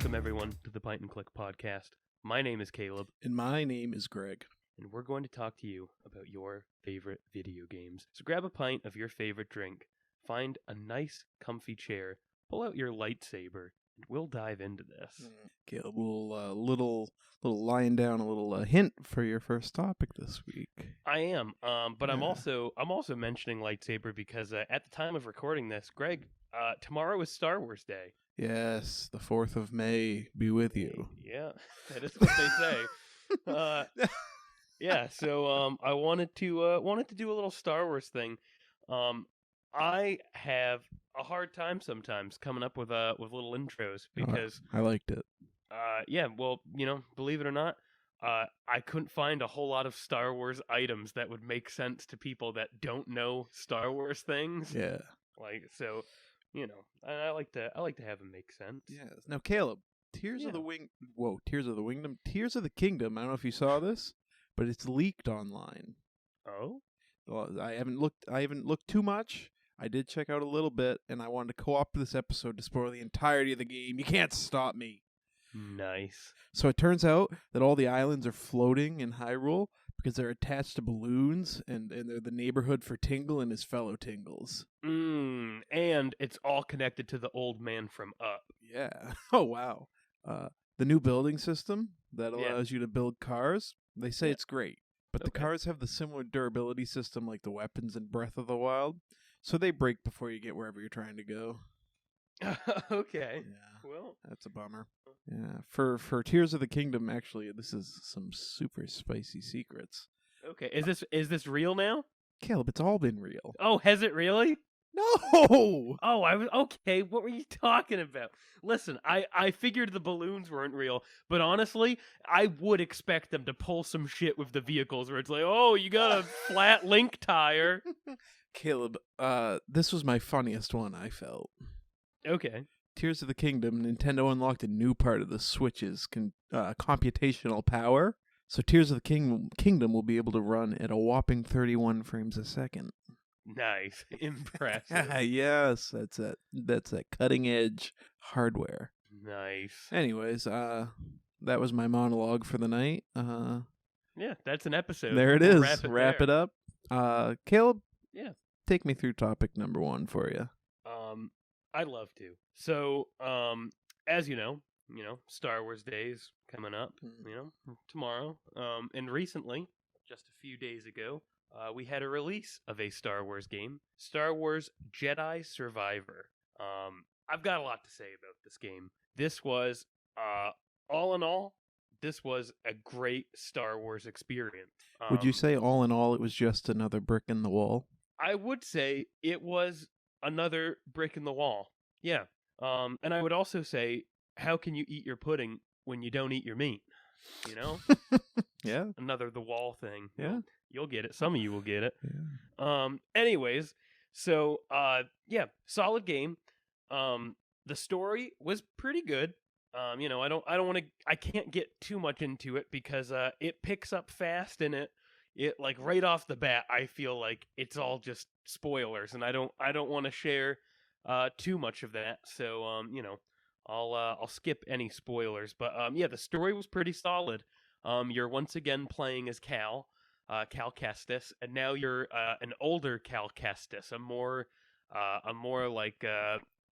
Welcome, everyone, to the Pint and Click Podcast. My name is Caleb. And my name is Greg. And we're going to talk to you about your favorite video games. So grab a pint of your favorite drink, find a nice, comfy chair, pull out your lightsaber, and we'll dive into this. Caleb, little lying down, a little hint for your first topic this week. I am, but yeah. I'm also mentioning lightsaber because at the time of recording this, Greg, tomorrow is Star Wars Day. Yes, the 4th of May be with you. Yeah, that is what they say. Yeah, so I wanted to do a little Star Wars thing. I have a hard time sometimes coming up with little intros because I liked it. Yeah, well, believe it or not, I couldn't find a whole lot of Star Wars items that would make sense to people that don't know Star Wars things. Yeah, so. I like to have them make sense. Yes. Now, Caleb, Tears of the Kingdom. I don't know if you saw this, but it's leaked online. Oh? Well, I haven't looked too much. I did check out a little bit, and I wanted to co-opt this episode to spoil the entirety of the game. You can't stop me. Nice. So it turns out that all the islands are floating in Hyrule because they're attached to balloons, and they're the neighborhood for Tingle and his fellow Tingles. And it's all connected to the old man from Up. Yeah. Oh, wow. The new building system that allows you to build cars, they say it's great. But the cars have the similar durability system like the weapons in Breath of the Wild, so they break before you get wherever you're trying to go. Okay. Yeah. Well, that's a bummer. Yeah. For Tears of the Kingdom, actually, this is some super spicy secrets. Okay. Is this real now? Caleb, it's all been real. Oh, has it really? No. Oh, I was okay. What were you talking about? Listen, I figured the balloons weren't real, but honestly, I would expect them to pull some shit with the vehicles where it's like, oh, you got a flat Link tire. Caleb, this was my funniest one, I felt. Okay. Tears of the Kingdom, Nintendo unlocked a new part of the Switch's computational power. So Tears of the Kingdom will be able to run at a whopping 31 frames a second. Nice. Impressive. Yes, that's that cutting edge hardware. Nice. Anyways, that was my monologue for the night. Yeah, that's an episode. There it is. Wrap it up. Caleb? Yeah. Take me through topic number 1 for you. I'd love to. So, as you know, Star Wars Day's coming up, tomorrow. And recently, just a few days ago, we had a release of a Star Wars game, Star Wars Jedi Survivor. I've got a lot to say about this game. This was, all in all, this was a great Star Wars experience. Would you say all in all it was just another brick in the wall? I would say it was another brick in the wall. Yeah. And I would also say, how can you eat your pudding when you don't eat your meat? Yeah. Another the wall thing. Yeah. You'll get it. Some of you will get it. Yeah. Anyways, so yeah, solid game. The story was pretty good. I can't get too much into it because it picks up fast and it like right off the bat, I feel like it's all just spoilers, and I don't want to share too much of that. So I'll skip any spoilers. But yeah, the story was pretty solid. You're once again playing as Cal Kestis, and now you're an older Cal Kestis, a more like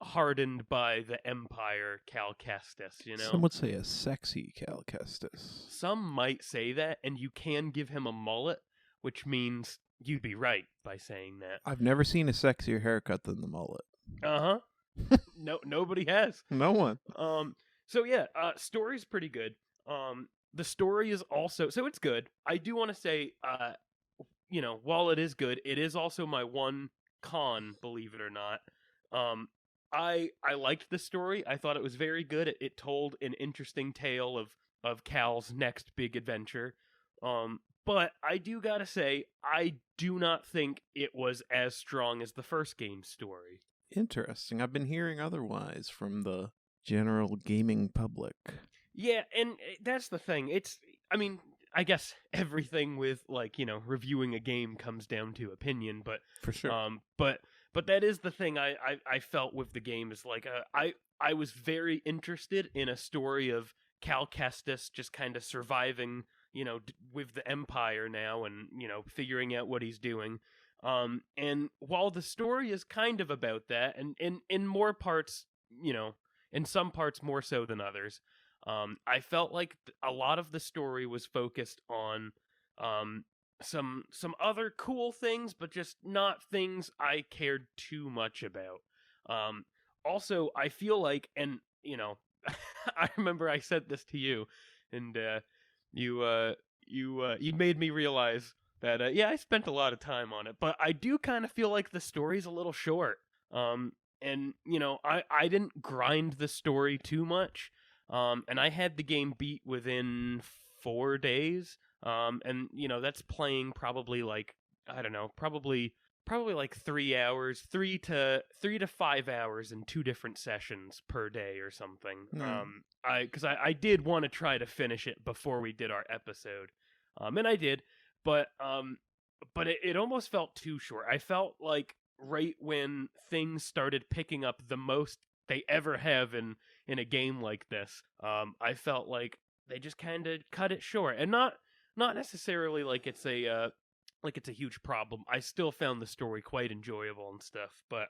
hardened by the Empire Cal Kestis, Some would say a sexy Cal Kestis. Some might say that, and you can give him a mullet, which means you'd be right by saying that. I've never seen a sexier haircut than the mullet. No, nobody has. No one. So yeah, story's pretty good. The story is also, so it's good. I do want to say, while it is good, it is also my one con, believe it or not. I liked the story. I thought it was very good. It told an interesting tale of Cal's next big adventure. But I do gotta say, I do not think it was as strong as the first game's story. Interesting. I've been hearing otherwise from the general gaming public. Yeah, and that's the thing. I guess everything with reviewing a game comes down to opinion, but for sure. But But that is the thing I felt with the game is like I was very interested in a story of Cal Kestis just kind of surviving, with the Empire now and, figuring out what he's doing. And while the story is kind of about that, and in more parts, in some parts more so than others, I felt like a lot of the story was focused on some other cool things, but just not things I cared too much about. Also, I feel like, and I remember I said this to you, and you made me realize that yeah, I spent a lot of time on it, but I do kind of feel like the story's a little short. And I didn't grind the story too much. And I had the game beat within 4 days. And that's playing probably like, I don't know, probably like 3 hours, 3 to 5 hours in 2 different sessions per day or something. Because I did want to try to finish it before we did our episode. And I did, but it almost felt too short. I felt like right when things started picking up the most they ever have in a game like this, I felt like they just kind of cut it short, and not necessarily like it's a huge problem. I still found the story quite enjoyable and stuff, but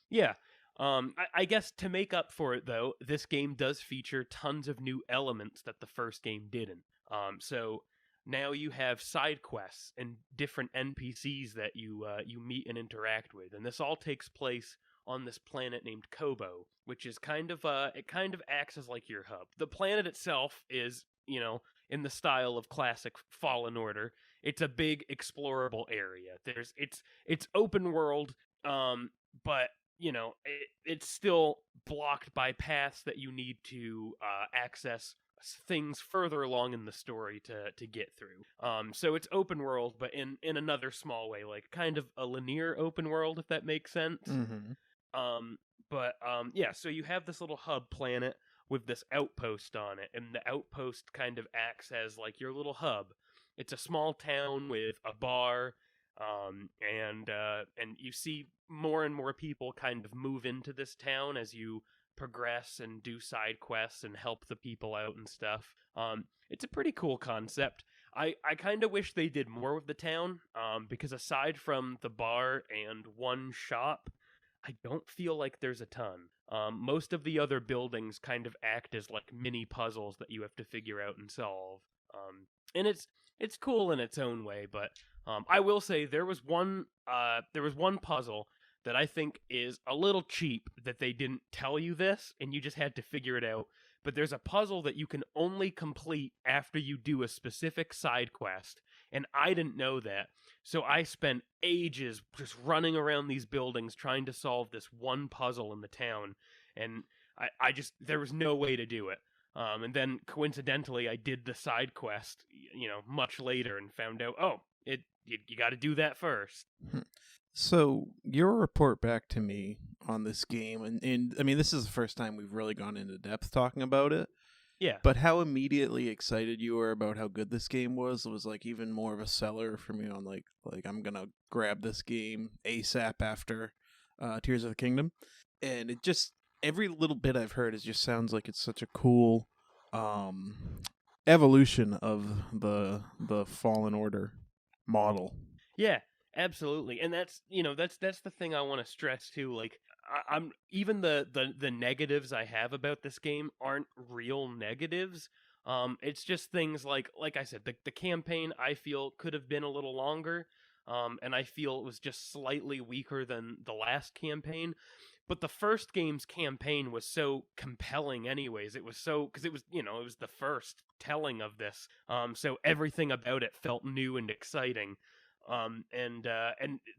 yeah. I guess to make up for it, though, this game does feature tons of new elements that the first game didn't. So now you have side quests and different NPCs that you meet and interact with, and this all takes place on this planet named Kobo, which is kind of acts as like your hub. The planet itself is, in the style of classic Fallen Order. It's a big explorable area. It's open world, but it's still blocked by paths that you need to access things further along in the story to get through. So it's open world, but in another small way, like kind of a linear open world, if that makes sense. Mm-hmm. Yeah, so you have this little hub planet with this outpost on it, and the outpost kind of acts as like your little hub. It's a small town with a bar, and you see more and more people kind of move into this town as you progress and do side quests and help the people out and stuff. It's a pretty cool concept. I kind of wish they did more with the town, because aside from the bar and one shop, I don't feel like there's a ton. Most of the other buildings kind of act as like mini puzzles that you have to figure out and solve. And it's cool in its own way, but I will say there was one puzzle that I think is a little cheap that they didn't tell you this and you just had to figure it out. But there's a puzzle that you can only complete after you do a specific side quest, and I didn't know that. So I spent ages just running around these buildings trying to solve this one puzzle in the town, and I just, there was no way to do it. And then coincidentally, I did the side quest, much later, and found out, you got to do that first. So your report back to me on this game, and I mean, this is the first time we've really gone into depth talking about it. Yeah. But how immediately excited you were about how good this game was like even more of a seller for me on like I'm gonna grab this game ASAP after Tears of the Kingdom. And it just, every little bit I've heard, it just sounds like it's such a cool evolution of the Fallen Order model. Yeah, absolutely. And that's the thing I want to stress too. Like, I'm even the negatives I have about this game aren't real negatives. It's just things like I said, the campaign I feel could have been a little longer. And I feel it was just slightly weaker than the last campaign. But the first game's campaign was so compelling anyways. It was so, because it was, it was the first telling of this. So everything about it felt new and exciting. And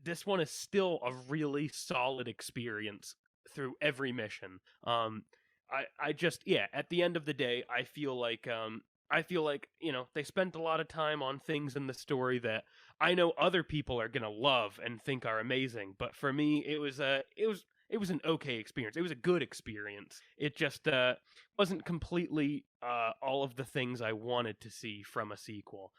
this one is still a really solid experience through every mission. I just, yeah, at the end of the day, I feel like they spent a lot of time on things in the story that I know other people are gonna love and think are amazing. But for me, it was an okay experience. It was a good experience. It just wasn't completely all of the things I wanted to see from a sequel.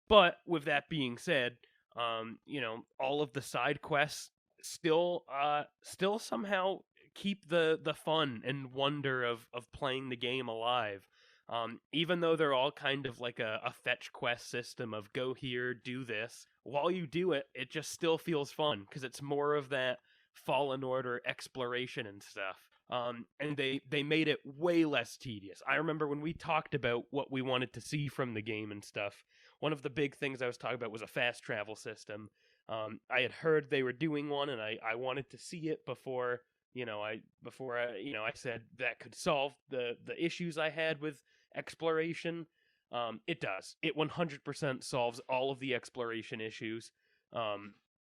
But with that being said, all of the side quests still somehow keep the fun and wonder of playing the game alive. Even though they're all kind of like a fetch quest system of go here, do this. While you do it, it just still feels fun because it's more of that Fallen Order exploration and stuff. And they made it way less tedious. I remember when we talked about what we wanted to see from the game and stuff, one of the big things I was talking about was a fast travel system. I had heard they were doing one, and I wanted to see it before I said that could solve the issues I had with exploration. It does. It 100% solves all of the exploration issues.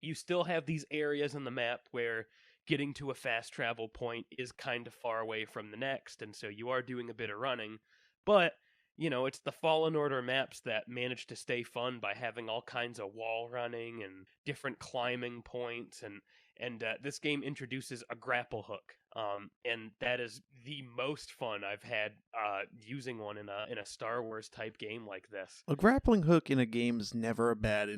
You still have these areas in the map where getting to a fast travel point is kind of far away from the next, and so you are doing a bit of running. But, it's the Fallen Order maps that manage to stay fun by having all kinds of wall running and different climbing points, and this game introduces a grapple hook, and that is the most fun I've had using one in a Star Wars type game like this. A grappling hook in a game is never a bad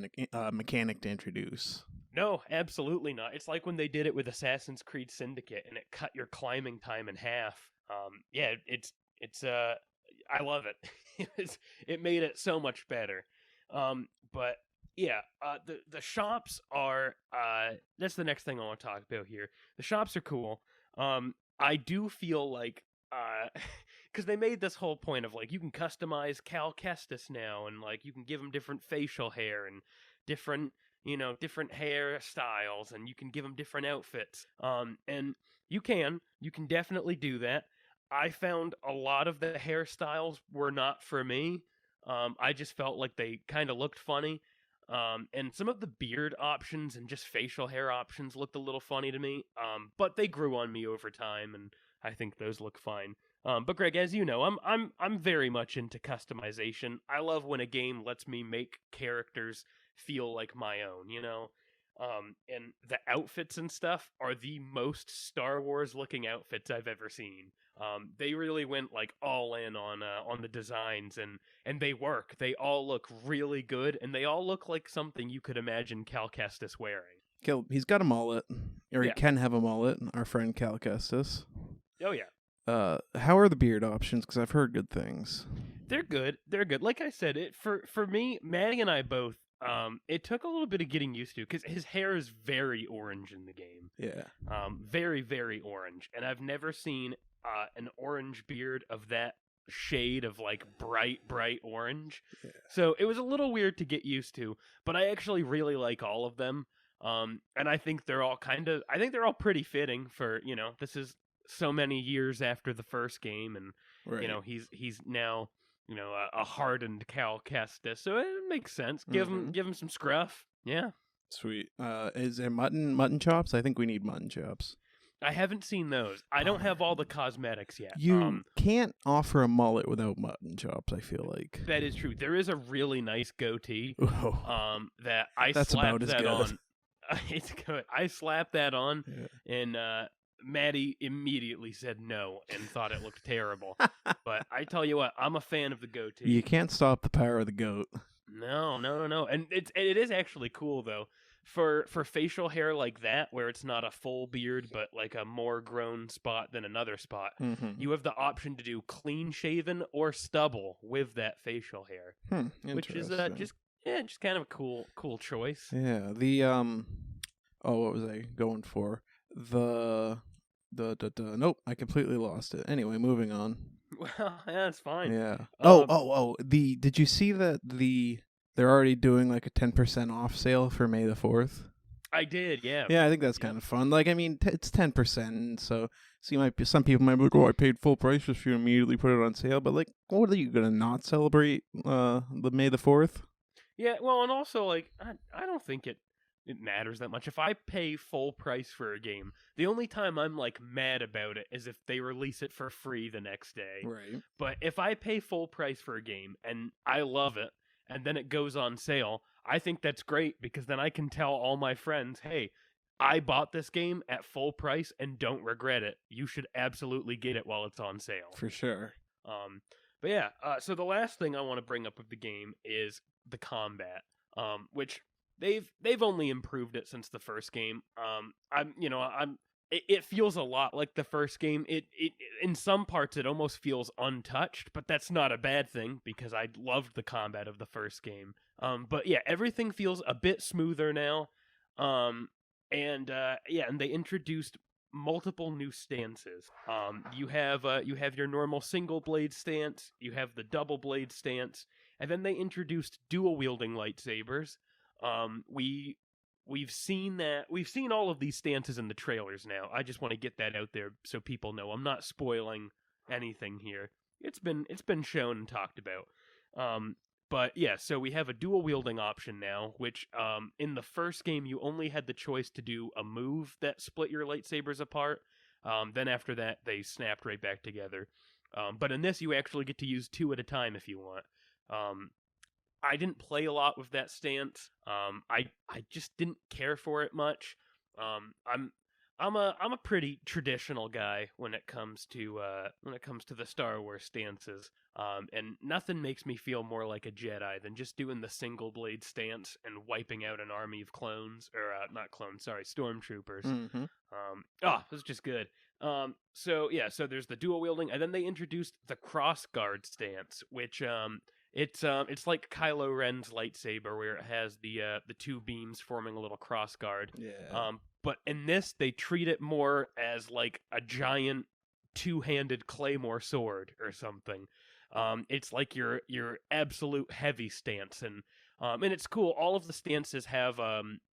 mechanic to introduce. No, absolutely not. It's like when they did it with Assassin's Creed Syndicate, and it cut your climbing time in half. It's I love it. It made it so much better. But yeah, the shops are that's the next thing I want to talk about here. The shops are cool. I do feel like because they made this whole point of like you can customize Cal Kestis now, and like you can give him different facial hair and different hairstyles, and you can give him different outfits. And you can definitely do that. I found a lot of the hairstyles were not for me. I just felt like they kind of looked funny. And some of the beard options and just facial hair options looked a little funny to me. But they grew on me over time, and I think those look fine. But Greg, as you know, I'm very much into customization. I love when a game lets me make characters feel like my own, and the outfits and stuff are the most Star Wars looking outfits I've ever seen. They really went like all in on the designs, and they work. They all look really good, and they all look like something you could imagine Cal Kestis wearing. He's got a mullet, or he Yeah. can have a mullet. Our friend Cal Kestis. Oh yeah. How are the beard options? Because I've heard good things. They're good. Like I said, it for me, Maddie and I both. It took a little bit of getting used to because his hair is very orange in the game. Yeah. Very, very orange, and I've never seen an orange beard of that shade of like bright orange. Yeah. So it was a little weird to get used to, but I actually really like all of them. And I think they're all pretty fitting for, this is so many years after the first game, and Right. he's now a hardened Cal Kestis, so it makes sense. Give him some scruff. Yeah. Sweet. Is there mutton chops? I think we need mutton chops. I haven't seen those. I don't have all the cosmetics yet. You can't offer a mullet without mutton chops, I feel like. That is true. There is a really nice goatee. Oh. That I That's slapped about as that good. on. It's good. I slapped that on, Yeah. and Maddie immediately said no and thought it looked terrible. But I tell you what, I'm a fan of the goatee. You can't stop the power of the goat. No. And it is actually cool though. For facial hair like that, where it's not a full beard but like a more grown spot than another spot, Mm-hmm. you have the option to do clean shaven or stubble with that facial hair, which is just kind of a cool choice. Yeah. What was I going for? Nope, I completely lost it. Anyway, moving on. Well, yeah, it's fine. Yeah. Um, Did you see that they're already doing like a 10% off sale for May the 4th? I did, yeah. Yeah, I think that's kind of fun. Like, I mean, it's 10%, so some people might be like, oh, I paid full price if you immediately put it on sale. But like, what are you gonna not celebrate the May the 4th? Yeah, well, and also like I don't think it matters that much. If I pay full price for a game, the only time I'm like mad about it is if they release it for free the next day. Right. But if I pay full price for a game and I love it, and then it goes on sale, I think that's great because then I can tell all my friends, hey, I bought this game at full price and don't regret it. You should absolutely get it while it's on sale. For sure. But yeah, so the last thing I want to bring up with the game is the combat, which they've only improved it since the first game. It feels a lot like the first game. It in some parts it almost feels untouched, but that's not a bad thing because I loved the combat of the first game. But yeah, everything feels a bit smoother now. And they introduced multiple new stances. You have your normal single blade stance, you have the double blade stance, and then they introduced dual wielding lightsabers. We've seen all of these stances in the trailers now. I just want to get that out there so people know. I'm not spoiling anything here. It's been shown and talked about. But yeah, so we have a dual wielding option now, which in the first game you only had the choice to do a move that split your lightsabers apart. Then after that they snapped right back together. But in this you actually get to use 2 at a time if you want. I didn't play a lot with that stance. I just didn't care for it much. I'm a pretty traditional guy when it comes to the Star Wars stances. And nothing makes me feel more like a Jedi than just doing the single blade stance and wiping out an army of clones, or not clones, sorry, stormtroopers. Mm-hmm. It was just good. So there's the dual wielding, and then they introduced the cross guard stance, which it's like Kylo Ren's lightsaber where it has the 2 beams forming a little cross guard. Yeah. But in this they treat it more as like a giant 2-handed claymore sword or something. It's like your absolute heavy stance, and it's cool. All of the stances have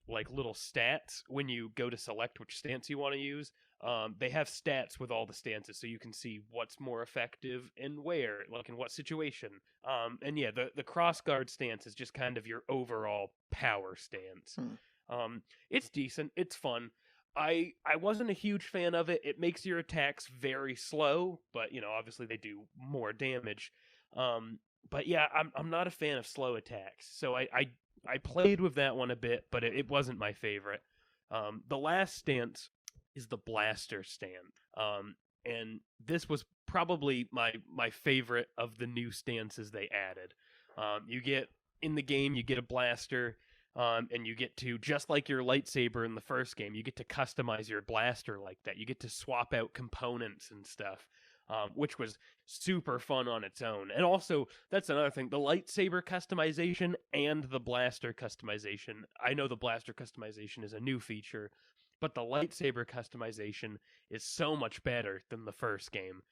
like little stats when you go to select which stance you want to use. They have stats with all the stances, so you can see what's more effective and where, like in what situation. And yeah, the crossguard stance is just kind of your overall power stance. It's decent. It's fun. I wasn't a huge fan of it. It makes your attacks very slow, but obviously they do more damage. But yeah, I'm not a fan of slow attacks, so I played with that one a bit, but it wasn't my favorite. The last stance is the blaster stance. And this was probably my favorite of the new stances they added. You get a blaster, and you get to, just like your lightsaber in the first game, you get to customize your blaster like that. You get to swap out components and stuff, which was super fun on its own. And also, that's another thing, the lightsaber customization and the blaster customization. I know the blaster customization is a new feature, but the lightsaber customization is so much better than the first game.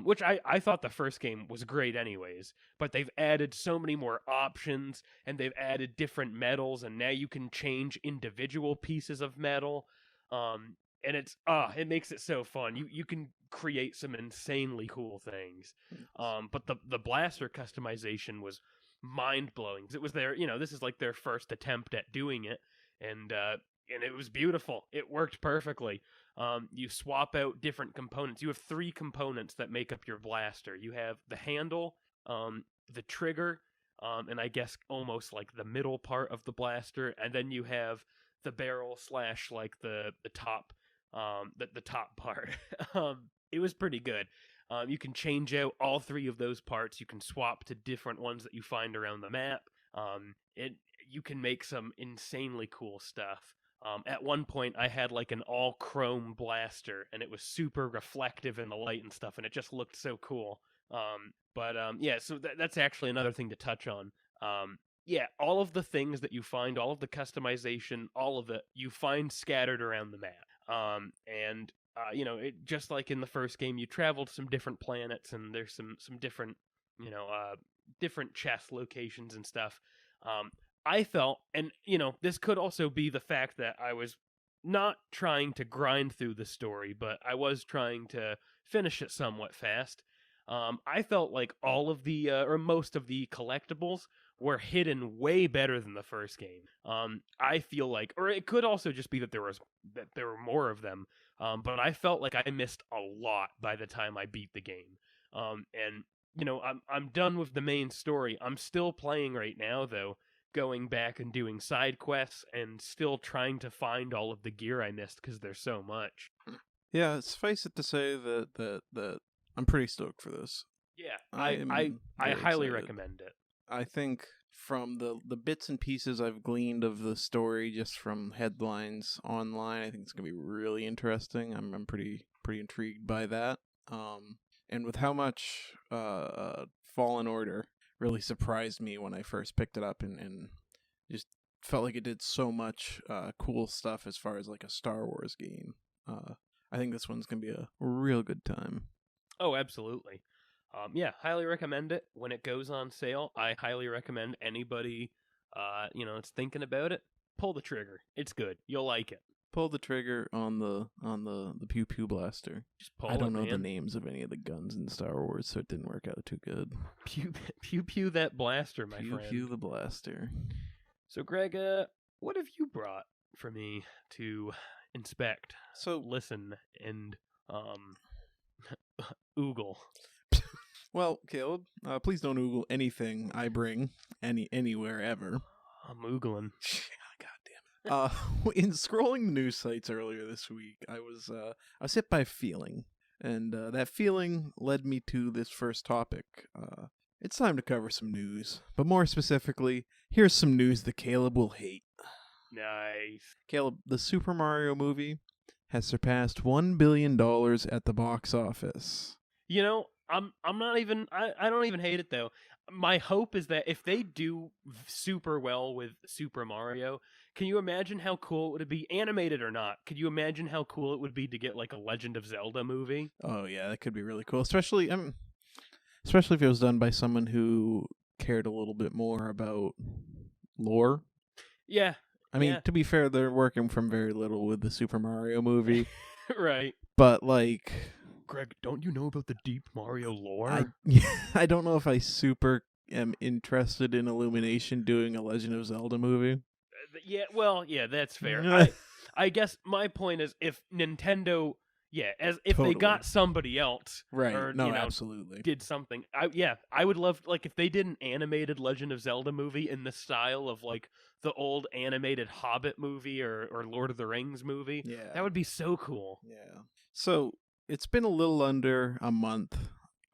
Which I thought the first game was great anyways, but they've added so many more options, and they've added different metals, and now you can change individual pieces of metal, and it makes it so fun. You can create some insanely cool things. But the blaster customization was mind-blowing. It was this is like their first attempt at doing it, and it was beautiful. It worked perfectly. You swap out different components. You have 3 components that make up your blaster. You have the handle, the trigger, and I guess almost like the middle part of the blaster, and then you have the barrel / like the top, the top part. It was pretty good. You can change out all 3 of those parts. You can swap to different ones that you find around the map. You can make some insanely cool stuff. At one point, I had like an all-chrome blaster, and it was super reflective in the light and stuff, and it just looked so cool. So that's actually another thing to touch on. All of the things that you find, all of the customization, all of it, you find scattered around the map. Just like in the first game, you traveled some different planets, and there's some different, different chest locations and stuff. I felt, and this could also be the fact that I was not trying to grind through the story, but I was trying to finish it somewhat fast. I felt like all of the, or most of the collectibles were hidden way better than the first game. I feel like, or it could also just be that there were more of them, but I felt like I missed a lot by the time I beat the game. I'm done with the main story. I'm still playing right now, though, going back and doing side quests and still trying to find all of the gear I missed because there's so much. Yeah, suffice it to say that I'm pretty stoked for this. Yeah, I highly recommend it. I think from the bits and pieces I've gleaned of the story just from headlines online, I think it's gonna be really interesting. I'm pretty intrigued by that. And with how much Fallen Order really surprised me when I first picked it up, and just felt like it did so much cool stuff as far as like a Star Wars game. I think this one's gonna be a real good time. Oh, absolutely. Yeah, highly recommend it when it goes on sale. I highly recommend anybody, that's thinking about it, pull the trigger. It's good. You'll like it. Pull the trigger on the pew pew blaster. Just pull I don't know man. the names of any of the guns in Star Wars, so it didn't work out too good. Pew pew that blaster, my pew, friend. Pew pew the blaster. So, Greg, what have you brought for me to inspect, listen, and oogle? Well, Caleb, please don't oogle anything I bring anywhere ever. I'm oogling. God damn it. In scrolling the news sites earlier this week, I was hit by a feeling, and that feeling led me to this first topic. It's time to cover some news, but more specifically, here's some news that Caleb will hate. Nice. Caleb, the Super Mario movie has surpassed $1 billion at the box office. You know, I'm not even, I don't even hate it though. My hope is that if they do super well with Super Mario, can you imagine how cool it would be, animated or not? Could you imagine how cool it would be to get like a Legend of Zelda movie? Oh yeah, that could be really cool, especially if it was done by someone who cared a little bit more about lore. Yeah. I mean, to be fair, they're working from very little with the Super Mario movie. Right. But like, Greg, don't you know about the deep Mario lore? I don't know if I super am interested in Illumination doing a Legend of Zelda movie. Yeah, well, yeah, that's fair. I guess my point is if Nintendo, if Totally. they got somebody else, right? or, absolutely did something. I would love, like, if they did an animated Legend of Zelda movie in the style of like the old animated Hobbit movie or Lord of the Rings movie. Yeah, that would be so cool. Yeah. So it's been a little under a month.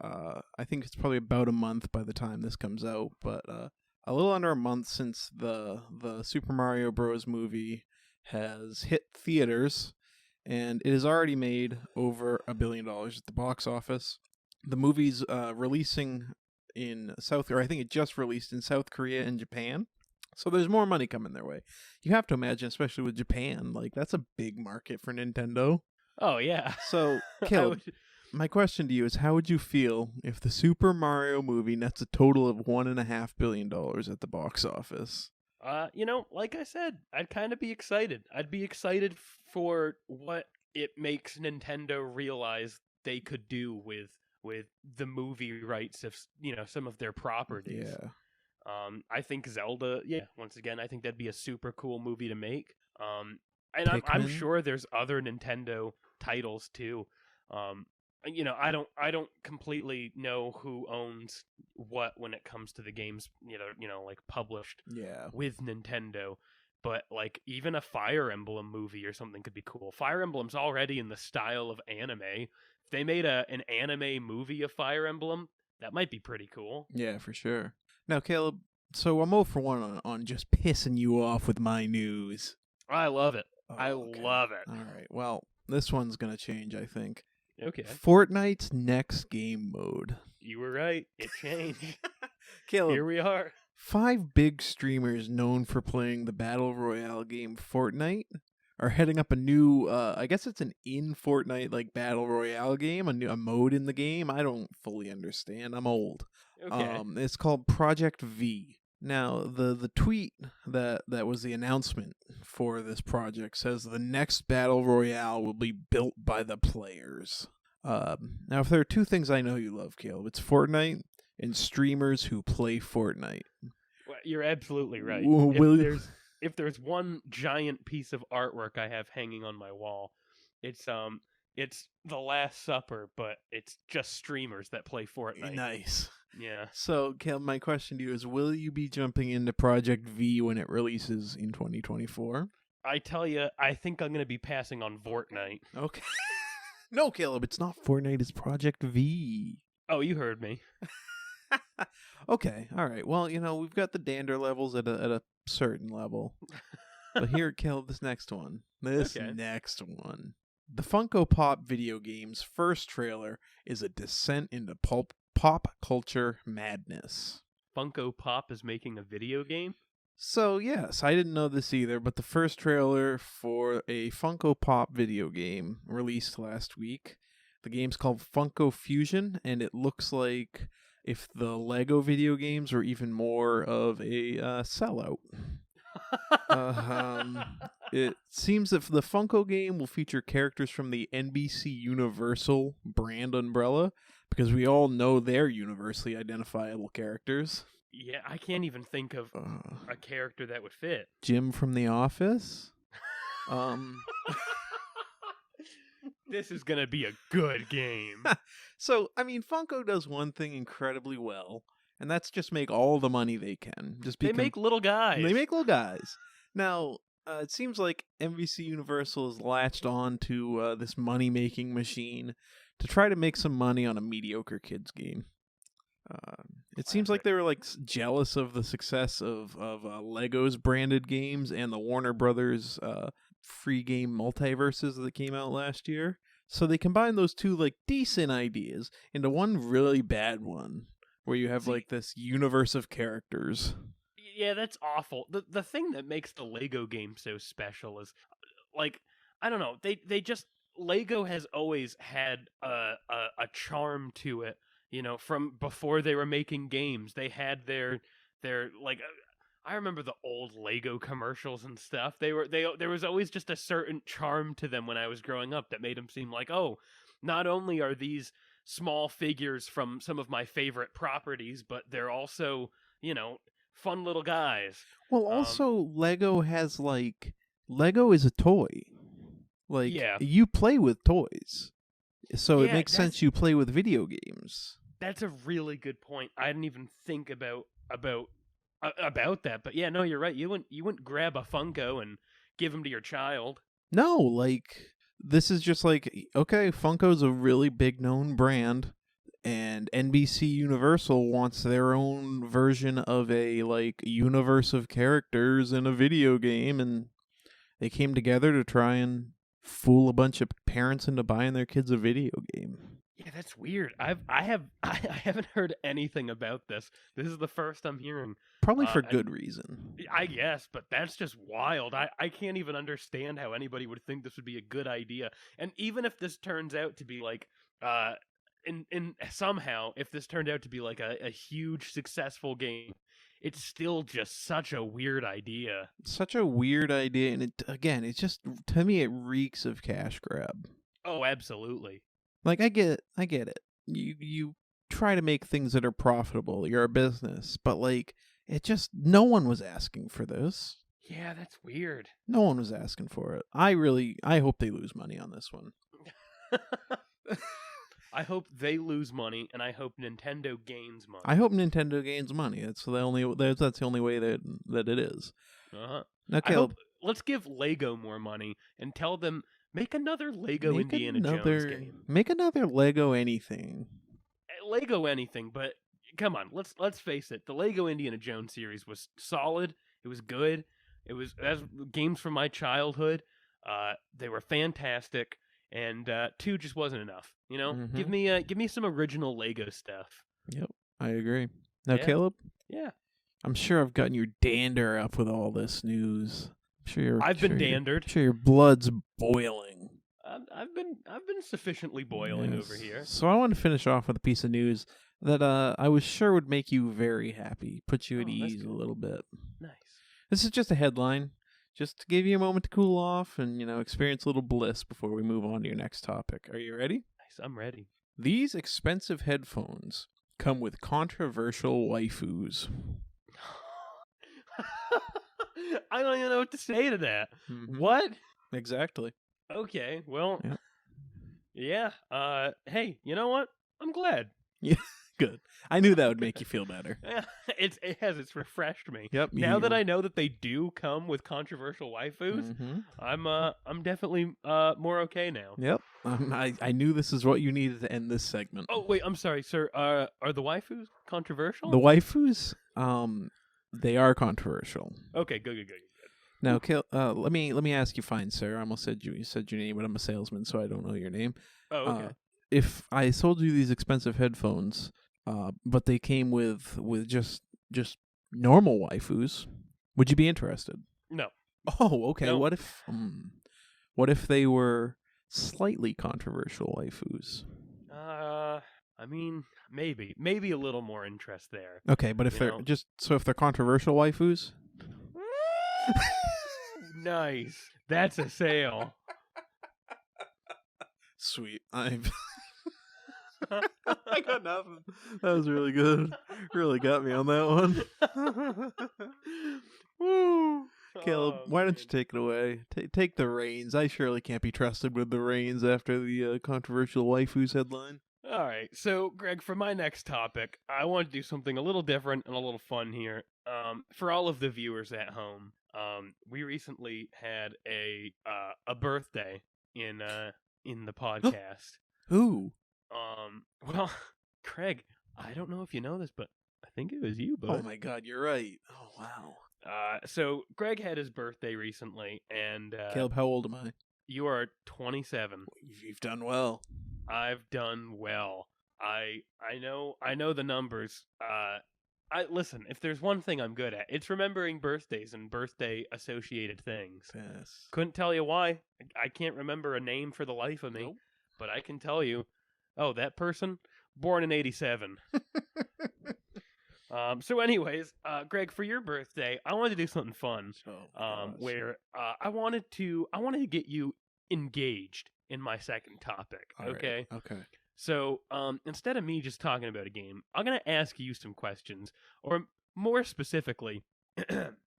I think it's probably about a month by the time this comes out, but a little under a month since the Super Mario Bros. Movie has hit theaters, and it has already made over $1 billion at the box office. The movie's releasing in I think it just released in South Korea and Japan. So there's more money coming their way. You have to imagine, especially with Japan, like that's a big market for Nintendo. Oh, yeah. So, Caleb, my question to you is, how would you feel if the Super Mario movie nets a total of $1.5 billion at the box office? Like I said, I'd kind of be excited. I'd be excited for what it makes Nintendo realize they could do with the movie rights of, some of their properties. Yeah. I think Zelda, once again, I think that'd be a super cool movie to make. And I'm sure there's other Nintendo titles too. I don't completely know who owns what when it comes to the games, like published with Nintendo. But like even a Fire Emblem movie or something could be cool. Fire Emblem's already in the style of anime. If they made an anime movie of Fire Emblem, that might be pretty cool. Yeah, for sure. Now, Caleb, so I'm 0 for 1 on just pissing you off with my news. I love it. Oh, I okay. love it. All right. Well, this one's going to change, I think. Okay. Fortnite's next game mode. You were right. It changed. Caleb, here we are. 5 big streamers known for playing the Battle Royale game Fortnite are heading up a new, I guess it's an in Fortnite like Battle Royale game, a mode in the game. I don't fully understand. I'm old. Okay. It's called Project V. Now, the tweet that was the announcement for this project says the next Battle Royale will be built by the players. Now, if there are 2 things I know you love, Caleb, it's Fortnite and streamers who play Fortnite. Well, you're absolutely right. If there's one giant piece of artwork I have hanging on my wall, it's The Last Supper, but it's just streamers that play Fortnite. Nice. Yeah. So, Caleb, my question to you is, will you be jumping into Project V when it releases in 2024? I tell you, I think I'm going to be passing on Fortnite. Okay. No, Caleb, it's not Fortnite, it's Project V. Oh, you heard me. Okay, all right. Well, we've got the dander levels at a certain level. But here, Caleb, this next one. The Funko Pop video game's first trailer is a descent into pop culture madness. Funko Pop is making a video game? So, yes, I didn't know this either, but the first trailer for a Funko Pop video game released last week. The game's called Funko Fusion, and it looks like if the Lego video games were even more of a sellout. It seems that the Funko game will feature characters from the NBC Universal brand umbrella, because we all know they're universally identifiable characters. Yeah, I can't even think of a character that would fit. Jim from The Office. This is going to be a good game. So, I mean, Funko does one thing incredibly well, and that's just make all the money they can. They make little guys. They make little guys. Now, it seems like NBC Universal has latched on to this money-making machine to try to make some money on a mediocre kids game. It seems like they were jealous of the success of Lego's branded games and the Warner Brothers free game multiverses that came out last year. So they combined those two decent ideas into one really bad one, where you have this universe of characters. Yeah, that's awful. The thing that makes the Lego game so special is I don't know, they just Lego has always had a charm to it. From before they were making games, they had their I remember the old Lego commercials and stuff. There was always just a certain charm to them when I was growing up that made them seem like, oh, not only are these small figures from some of my favorite properties, but they're also, fun little guys. Well, also Lego has Lego is a toy. Yeah. You play with toys. So Yeah, it makes sense you play with video games. That's a really good point. I didn't even think about that, but yeah, no, you're right. You wouldn't grab a Funko and give him to your child. No, this is just okay, Funko's a really big known brand, and NBC Universal wants their own version of a universe of characters in a video game, and they came together to try and fool a bunch of parents into buying their kids a video game. Yeah, that's weird. I haven't heard anything about this. This is the first I'm hearing. Probably for good reason. I guess, but that's just wild. I can't even understand how anybody would think this would be a good idea. And even if this turns out to be somehow, if this turned out to be a huge successful game, it's still just such a weird idea. Such a weird idea, and it just, to me, it reeks of cash grab. Oh, absolutely. I get it. You try to make things that are profitable. You're a business, but no one was asking for this. Yeah, that's weird. No one was asking for it. I hope they lose money on this one. I hope they lose money, and I hope Nintendo gains money. I hope Nintendo gains money. That's the only way that it is. Now, Caleb, let's give Lego more money and tell them make another Lego Indiana Jones game. Make another Lego anything. Lego anything, but come on, let's face it. The Lego Indiana Jones series was solid. It was good. It was games from my childhood. They were fantastic. And 2 just wasn't enough, Mm-hmm. Give me some original Lego stuff. Yep, I agree. Now, Caleb. Yeah. I'm sure I've gotten your dander up with all this news. I've been dandered. I'm sure your blood's boiling. I've been sufficiently boiling over here. So I want to finish off with a piece of news that I was sure would make you very happy, put you at ease a little bit. Nice. This is just a headline. Just to give you a moment to cool off and, experience a little bliss before we move on to your next topic. Are you ready? Nice, I'm ready. These expensive headphones come with controversial waifus. I don't even know what to say to that. Mm-hmm. What? Exactly. Okay, well, yeah. Hey, you know what? I'm glad. Good. I knew that would make you feel better. It's refreshed me. Yep. Now that I know that they do come with controversial waifus, I'm definitely more okay now. Yep. I knew this is what you needed to end this segment. Oh wait, I'm sorry, sir. Are the waifus controversial? The waifus, they are controversial. Okay, good. Now, let me ask you, fine sir. I almost said you said your name, but I'm a salesman, so I don't know your name. Oh, okay. If I sold you these expensive headphones, but they came with just normal waifus, would you be interested? No. Oh, okay. No. What if they were slightly controversial waifus? I mean, maybe a little more interest there. Okay, but if if they're controversial waifus? Nice. That's a sale. Sweet. I got nothing. That was really good. Really got me on that one. Woo. Caleb, why don't you take it away? Take the reins. I surely can't be trusted with the reins after the controversial waifus headline. All right. So, Greg, for my next topic, I want to do something a little different and a little fun here. For all of the viewers at home, we recently had a birthday in the podcast. Who? Well, Craig, I don't know if you know this, but I think it was you, bud. Oh my God, you're right. Oh wow. So Greg had his birthday recently, and Caleb, how old am I? You are 27. You've done well. I've done well. I know the numbers. Listen, if there's one thing I'm good at, it's remembering birthdays and birthday associated things. Yes. Couldn't tell you why. I can't remember a name for the life of me, Nope. But I can tell you, that person, born in 87. So anyways, Greg, for your birthday, I wanted to do something fun. Where I wanted to get you engaged in my second topic. All okay. Right. Okay. So, instead of me just talking about a game, I'm going to ask you some questions, or more specifically,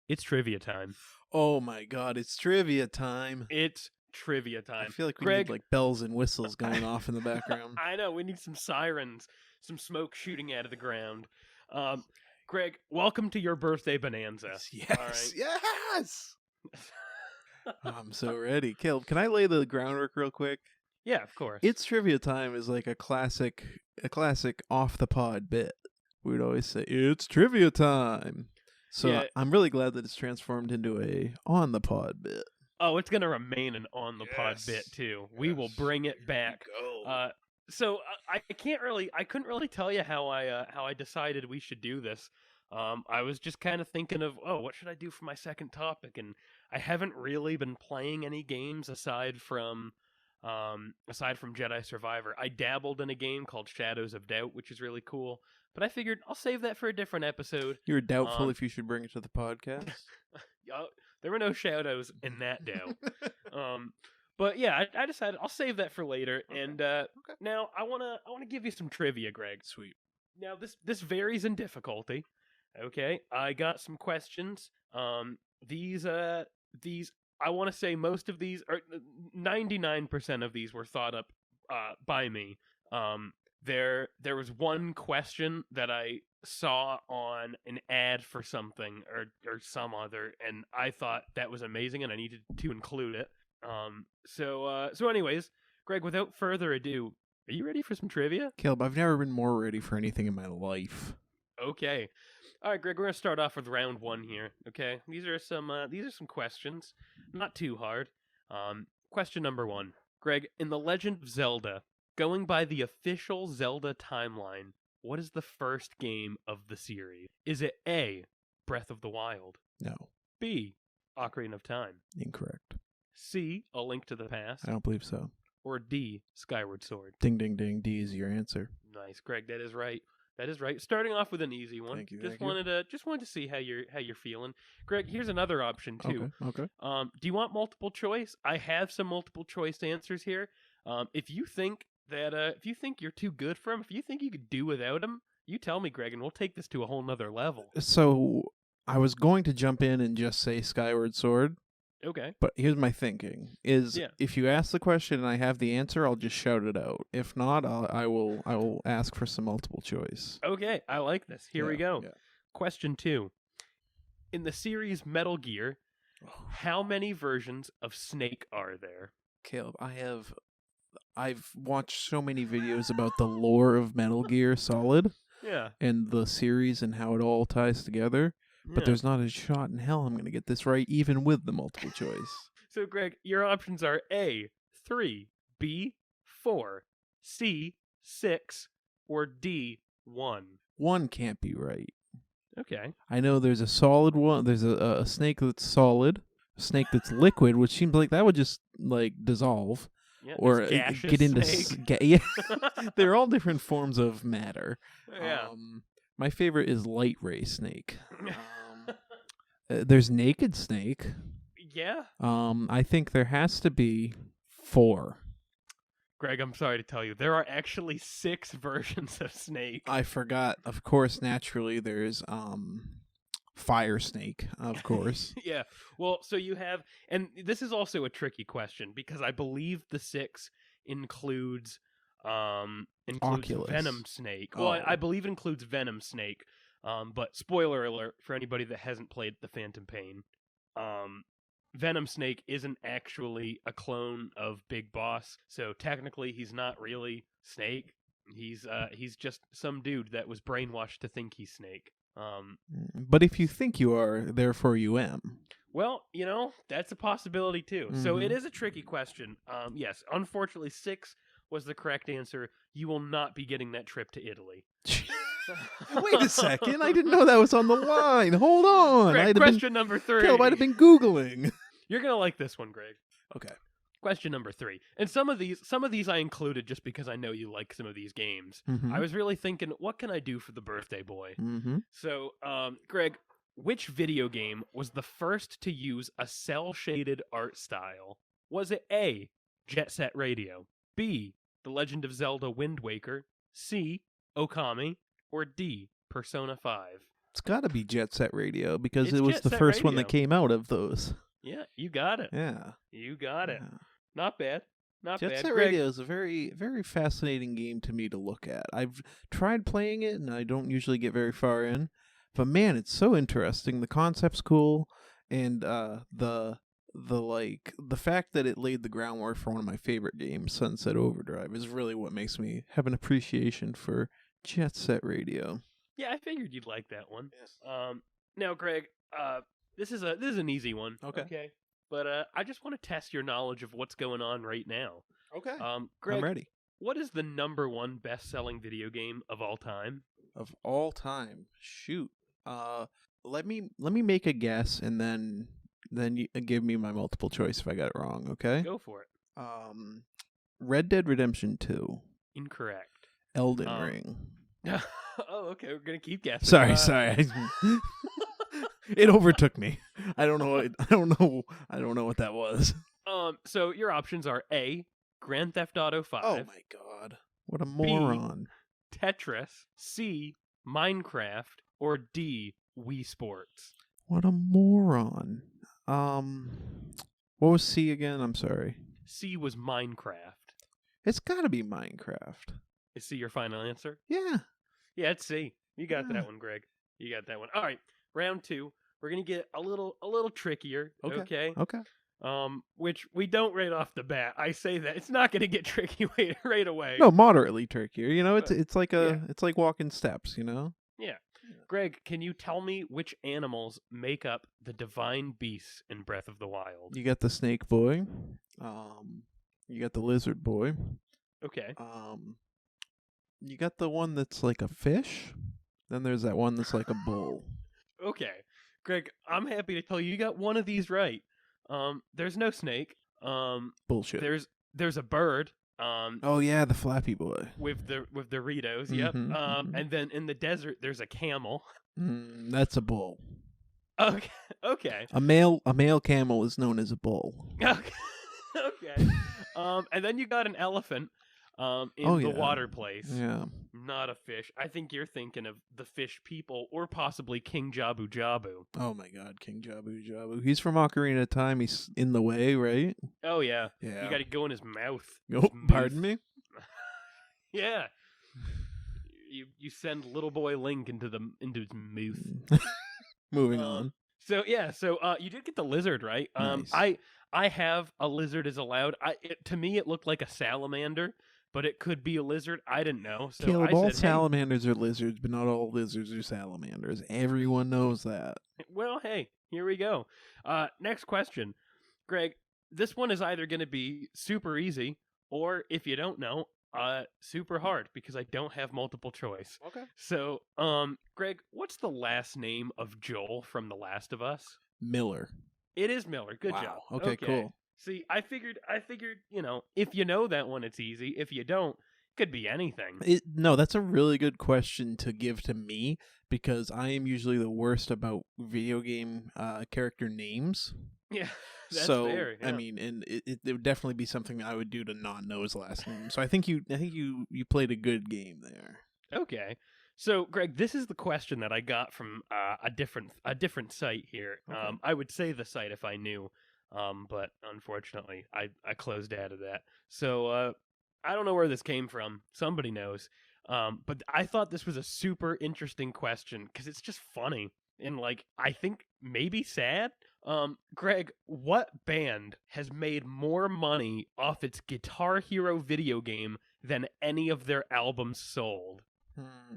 it's trivia time. Oh my God, it's trivia time. It's trivia time. I feel like we Greg, need like bells and whistles going off in the background. I know, we need some sirens, some smoke shooting out of the ground. Greg, welcome to your birthday bonanza. Yes, all right? Yes! I'm so ready. Caleb, can I lay the groundwork real quick? Yeah, of course. It's trivia time is like a classic off the pod bit. We'd always say it's trivia time. So yeah. I'm really glad that it's transformed into a on the pod bit. Oh, it's gonna remain an on the pod bit too. We will bring it back. So I couldn't really tell you how I decided we should do this. I was just kind of thinking of, what should I do for my second topic, and I haven't really been playing any games aside from Jedi Survivor. I dabbled in a game called Shadows of Doubt, which is really cool, but I figured I'll save that for a different episode. You were doubtful if you should bring it to the podcast? There were no shadows in that doubt. But yeah, I decided I'll save that for later. Okay. And now I wanna give you some trivia, Greg. Sweet. Now this varies in difficulty. Okay, I got some questions. These I want to say most of these, or 99% of these, were thought up by me. There was one question that I saw on an ad for something or some other, and I thought that was amazing, and I needed to include it. So anyways, Greg, without further ado, are you ready for some trivia? Caleb, I've never been more ready for anything in my life. Okay. All right, Greg, we're going to start off with round one here, okay? These are some questions, not too hard. Question number one. Greg, in The Legend of Zelda, going by the official Zelda timeline, what is the first game of the series? Is it A, Breath of the Wild? No. B, Ocarina of Time? Incorrect. C, A Link to the Past? I don't believe so. Or D, Skyward Sword? Ding, ding, ding. D is your answer. Nice, Greg. That is right. That is right. Starting off with an easy one. Thank you. Just wanted to see how you're feeling. Greg, here's another option too. Okay. Do you want multiple choice? I have some multiple choice answers here. If you think you're too good for them, if you think you could do without them, you tell me, Greg, and we'll take this to a whole nother level. So I was going to jump in and just say Skyward Sword. Okay. But here's my thinking: is Yeah. if you ask the question and I have the answer, I'll just shout it out. If not, I will ask for some multiple choice. Okay, I like this. Here we Yeah, go. yeah. Question 2. In the series Metal Gear, how many versions of Snake are there? Caleb, I've watched so many videos about the lore of Metal Gear Solid Yeah. and the series and how it all ties together. But Yeah. there's not a shot in hell I'm going to get this right, even with the multiple choice. So, Greg, your options are A, 3, B, 4, C, 6, or D, 1. One can't be right. Okay. I know there's a solid one. There's a snake that's solid, a snake that's liquid, which seems like that would just like dissolve Yeah, or there's gaseous get into snake. yeah. They're all different forms of matter. Yeah. My favorite is light ray snake. There's naked snake. Yeah. I think there has to be 4. Greg, I'm sorry to tell you, there are actually 6 versions of Snake. I forgot. Of course, naturally, there's fire snake. Of course. Yeah. Well, so you have, and this is also a tricky question because I believe the 6 includes Oculus. Venom Snake. Oh. Well, I believe it includes Venom Snake. But spoiler alert for anybody that hasn't played the Phantom Pain. Venom Snake isn't actually a clone of Big Boss, so technically he's not really Snake. He's just some dude that was brainwashed to think he's Snake. But if you think you are, therefore you am. Well, that's a possibility too. So it is a tricky question. Yes, unfortunately, 6 was the correct answer. You will not be getting that trip to Italy. Wait a second. I didn't know that was on the line. Hold on. Greg, question number 3. Caleb, I'd have been Googling. You're going to like this one, Greg. Okay. Question number 3. And some of these I included just because I know you like some of these games. Mm-hmm. I was really thinking, what can I do for the birthday boy? Mm-hmm. So, Greg, which video game was the first to use a cel-shaded art style? Was it A, Jet Set Radio, B, The Legend of Zelda Wind Waker, C, Okami, or D, Persona 5? It's got to be Jet Set Radio because It's it was Jet the Set first one Radio. that came out of those. Yeah, you got it. Yeah. You got it. Yeah. Not bad. Not Jet bad. Set Greg, Radio is a very, very fascinating game to me to look at. I've tried playing it, and I don't usually get very far in. But man, it's so interesting. The concept's cool, and the fact that it laid the groundwork for one of my favorite games, Sunset Overdrive, is really what makes me have an appreciation for Jet Set Radio. Yeah, I figured you'd like that one. Now, Greg, this is an easy one. Okay. But I just want to test your knowledge of what's going on right now. Okay. Greg, I'm ready. what is the number 1 best-selling video game of all time? Of all time, shoot. Let me make a guess, and then you give me my multiple choice if I got it wrong. Okay. Go for it. Red Dead Redemption 2. Incorrect. Elden Ring. Oh, okay. We're gonna keep guessing. Sorry. It overtook me. I don't know what that was. So your options are A, Grand Theft Auto 5. Oh my god. What a moron. B, Tetris, C, Minecraft, or D, Wii Sports. What a moron. What was C again? I'm sorry. C was Minecraft. It's got to be Minecraft. Is C your final answer? Yeah. Yeah, it's C. You got that one, Greg. You got that one. All right, round 2. We're gonna get a little trickier. Okay. Which we don't right off the bat. I say that it's not gonna get tricky right away. No, moderately trickier. It's like walking steps. Yeah. Greg, can you tell me which animals make up the divine beasts in Breath of the Wild? You got the snake boy. You got the lizard boy. Okay. You got the one that's like a fish. Then there's that one that's like a bull. Okay. Greg, I'm happy to tell you you got one of these right. There's no snake. Bullshit. There's a bird. Oh yeah, the flappy boy. With the Doritos, yep. And then in the desert there's a camel. That's a bull. Okay. A male camel is known as a bull. Okay. And then you got an elephant. in the water place. Yeah. Not a fish. I think you're thinking of the fish people, or possibly King Jabu Jabu. Oh my God, King Jabu Jabu. He's from Ocarina of Time. He's in the way, right? Oh yeah. Yeah. You got to go in his mouth. Oh, pardon me? Yeah. You send little boy Link into his mouth. Moving on. So yeah, you did get the lizard right. Nice. I have a lizard is allowed. To me it looked like a salamander, but it could be a lizard. I didn't know. So Caleb, I all said, salamanders are lizards, but not all lizards are salamanders. Everyone knows that. Well, hey, here we go. Next question, Greg. This one is either going to be super easy, or if you don't know, super hard because I don't have multiple choice. Okay. So, Greg, what's the last name of Joel from The Last of Us? Miller. It is Miller. Good Wow. job. Okay, cool. See, I figured, if you know that one, it's easy. If you don't, it could be anything. No, that's a really good question to give to me because I am usually the worst about video game character names. Yeah, that's so fair. Yeah. I mean, and it would definitely be something I would do to not know his last name. So I think you played a good game there. Okay. So, Greg, this is the question that I got from a different site here. Okay. I would say the site if I knew, but unfortunately, I closed out of that. So I don't know where this came from. Somebody knows. But I thought this was a super interesting question because it's just funny and I think maybe sad. Greg, what band has made more money off its Guitar Hero video game than any of their albums sold?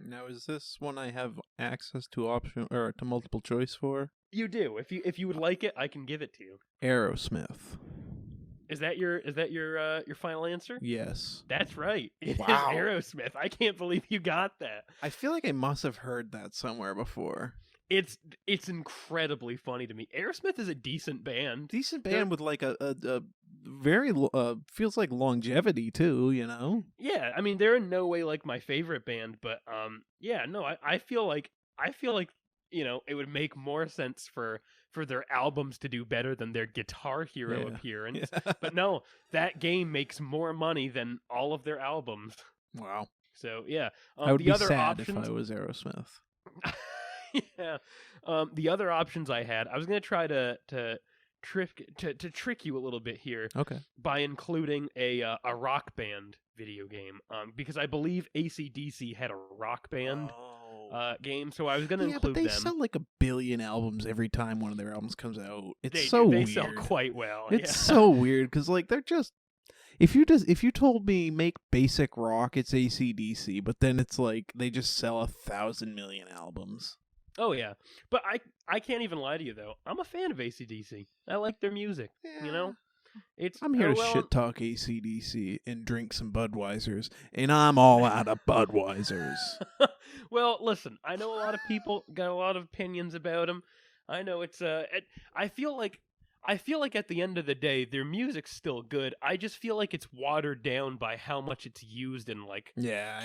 Now, is this one I have access to option or to multiple choice for? You do. If you would like it, I can give it to you. Aerosmith. Is that your final answer? Yes. That's right. It Wow. is Aerosmith. I can't believe you got that. I feel like I must have heard that somewhere before. It's incredibly funny to me. Aerosmith is a decent band. Decent band with like a very feels like longevity too, you know? Yeah, I mean they're in no way like my favorite band, but yeah, no, I feel like it would make more sense for their albums to do better than their Guitar Hero appearance. Yeah. But no, that game makes more money than all of their albums. Wow. So yeah, I would the be other sad options, if I was Aerosmith. yeah, the other options I had, I was gonna try to trick you a little bit here. Okay. By including a rock band video game, because I believe AC/DC had a rock band game, so I was going to include but they them. sell like 1 billion albums every time one of their albums comes out. It's They weird. sell quite well. It's so weird because like they're just. If you told me make basic rock, it's AC/DC, but then it's like they just sell 1,000 million albums. Oh yeah, but I can't even lie to you though. I'm a fan of AC/DC. I like their music. Yeah. You know, I'm here to shit talk AC/DC and drink some Budweisers, and I'm all out of Budweisers. Well, listen, I know a lot of people got a lot of opinions about them. I know it's I feel like at the end of the day, their music's still good. I just feel like it's watered down by how much it's used in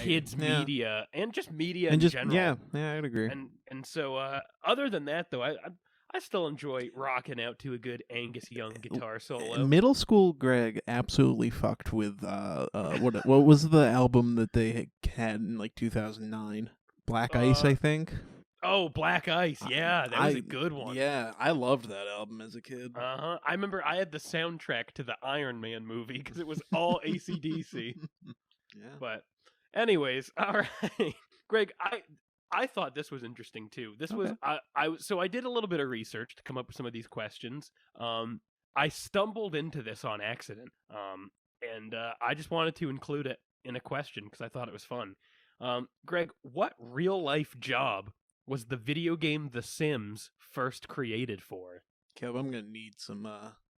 kids media and just media in general. Yeah, I'd agree. And so other than that though, I still enjoy rocking out to a good Angus Young guitar solo. Middle school Greg absolutely fucked with what was the album that they had in like 2009? Black Ice, I think. Oh, Black Ice. Yeah, that was a good one. Yeah, I loved that album as a kid. Uh-huh. I remember I had the soundtrack to the Iron Man movie because it was all AC/DC. Yeah. But anyways, all right. Greg, I thought this was interesting too. This was so I did a little bit of research to come up with some of these questions. I stumbled into this on accident. And I just wanted to include it in a question because I thought it was fun. Greg, what real life job was the video game The Sims first created for? Kev, I'm going to need some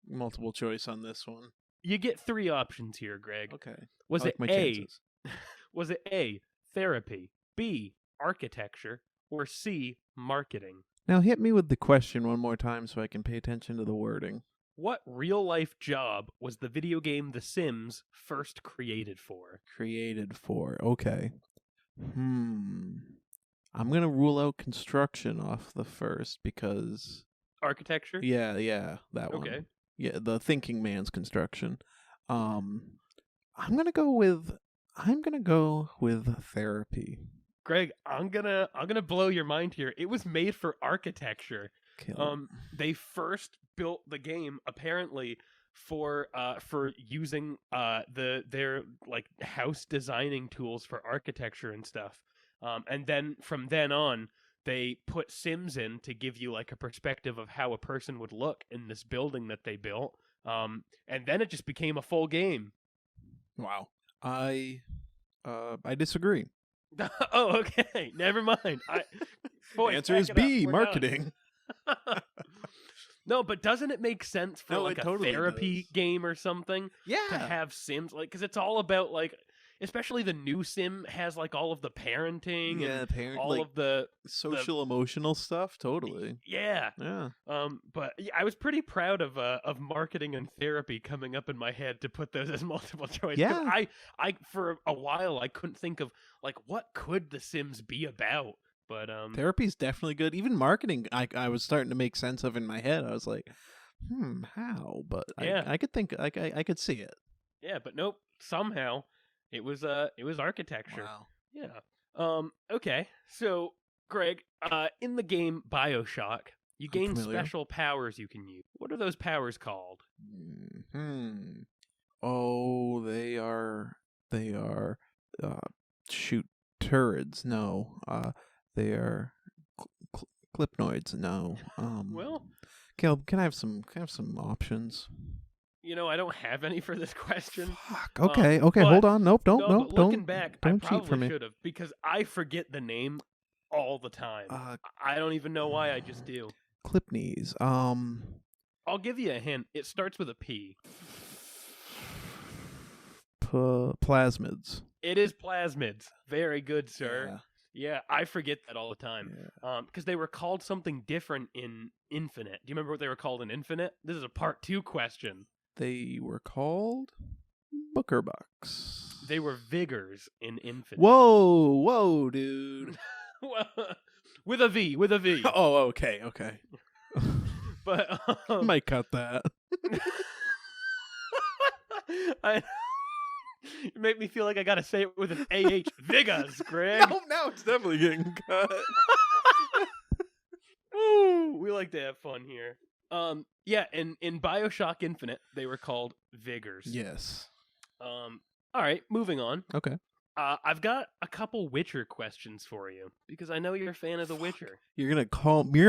multiple choice on this one. You get 3 options here, Greg. Okay. Was it chances. Was it A, therapy, B, architecture, or C, marketing? Now hit me with the question one more time so I can pay attention to the wording. What real life job was the video game The Sims first created for? Okay. I'm going to rule out construction off the first because... Architecture? Yeah, that one. Okay. Yeah, the thinking man's construction. I'm going to go with I'm gonna go with therapy. Greg, I'm gonna blow your mind here. It was made for architecture. Kill. They first built the game apparently for using their like house designing tools for architecture and stuff. And then from then on, they put Sims in to give you like a perspective of how a person would look in this building that they built. And then it just became a full game. Wow. I disagree. Oh, okay. Never mind. The answer is B, marketing. No, but doesn't it make sense for No, like it a totally therapy does. game or something to Yeah. have Sims? Like, because it's all about like, especially the new Sim has like all of the parenting Yeah, and all like of the social emotional stuff. Totally. yeah. Yeah. But yeah, I was pretty proud of marketing and therapy coming up in my head to put those as multiple choice. 'Cause Yeah. I for a while I couldn't think of like what could the Sims be about. But Therapy's definitely good. Even marketing, I was starting to make sense of in my head. I was like, how? But yeah. I could think, like, I could see it. Yeah, but nope. Somehow, it was architecture. Wow. Yeah. Okay. So, Greg, in the game BioShock, you gain familiar. special powers you can use. What are those powers called? Oh, they are. Shoot turrets. No. They are clipnoids. No. Well, Caleb, can I have some options? I don't have any for this question. Fuck. Okay. Okay. but- Hold on. Nope. Don't. No, Nope. but looking Don't. back, Don't I cheat for probably me. should have because I forget the name all the time. I don't even know why. I just do. Clipneys. I'll give you a hint. It starts with a P. Plasmids. It is plasmids. Very good, sir. Yeah, I forget that all the time. Yeah. Because they were called something different in Infinite. Do you remember what they were called in Infinite? This is a part 2 question. They were called Booker Bucks. They were Vigors in Infinite. Whoa, dude. With a V. Oh, okay. But Might cut that. You make me feel like I gotta say it with an AH. Vigors, Greg. Now it's definitely getting cut. Ooh, we like to have fun here. Yeah, in BioShock Infinite, they were called Vigors. Yes. All right, moving on. Okay. I've got a couple Witcher questions for you because I know you're a fan of The Witcher. You're gonna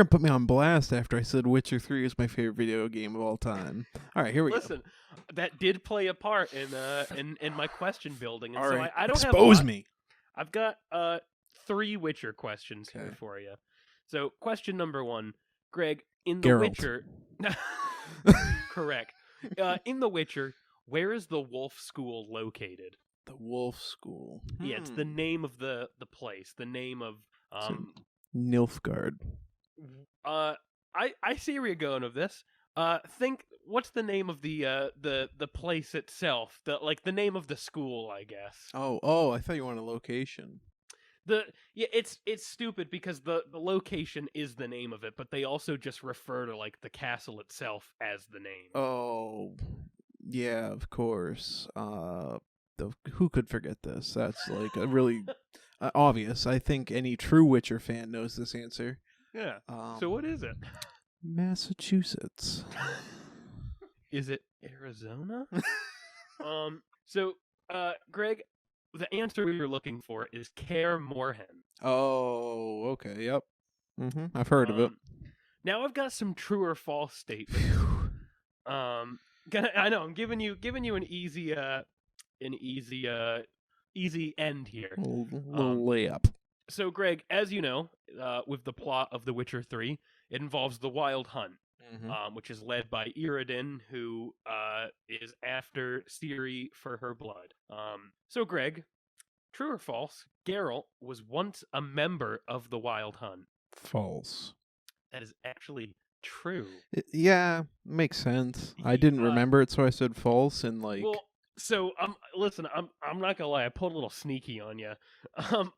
put me on blast after I said Witcher 3 is my favorite video game of all time. All right, here we Listen, that did play a part in my question building, and go. All so right, I don't expose have me. I've got 3 Witcher questions here Okay. for you. So, question number 1, Greg, in The Geralt. Witcher, correct. In The Witcher, where is the Wolf School located? The Wolf School. Yeah, it's the name of the place, the name of Nilfgaard. I see where you're going with this. Think what's the name of the place itself? The name of the school, I guess. Oh, I thought you wanted a location. It's stupid because the location is the name of it, but they also just refer to like the castle itself as the name. Oh, yeah, of course. Who could forget this? That's like a really obvious. I think any true Witcher fan knows this answer. Yeah. So what is it? Massachusetts. Is it Arizona? So, Greg, the answer we were looking for is Kaer Morhen. Oh, okay. Yep. I've heard of it. Now I've got some true or false statements. I know I'm giving you an easy end here. Little layup. So, Greg, as you know, with the plot of The Witcher 3, it involves the Wild Hunt, which is led by Iriden, who is after Ciri for her blood. So, Greg, true or false, Geralt was once a member of the Wild Hunt. False. That is actually true. Yeah, makes sense. I didn't remember it, so I said false. And like, well, so listen, I'm not gonna lie, I pulled a little sneaky on you.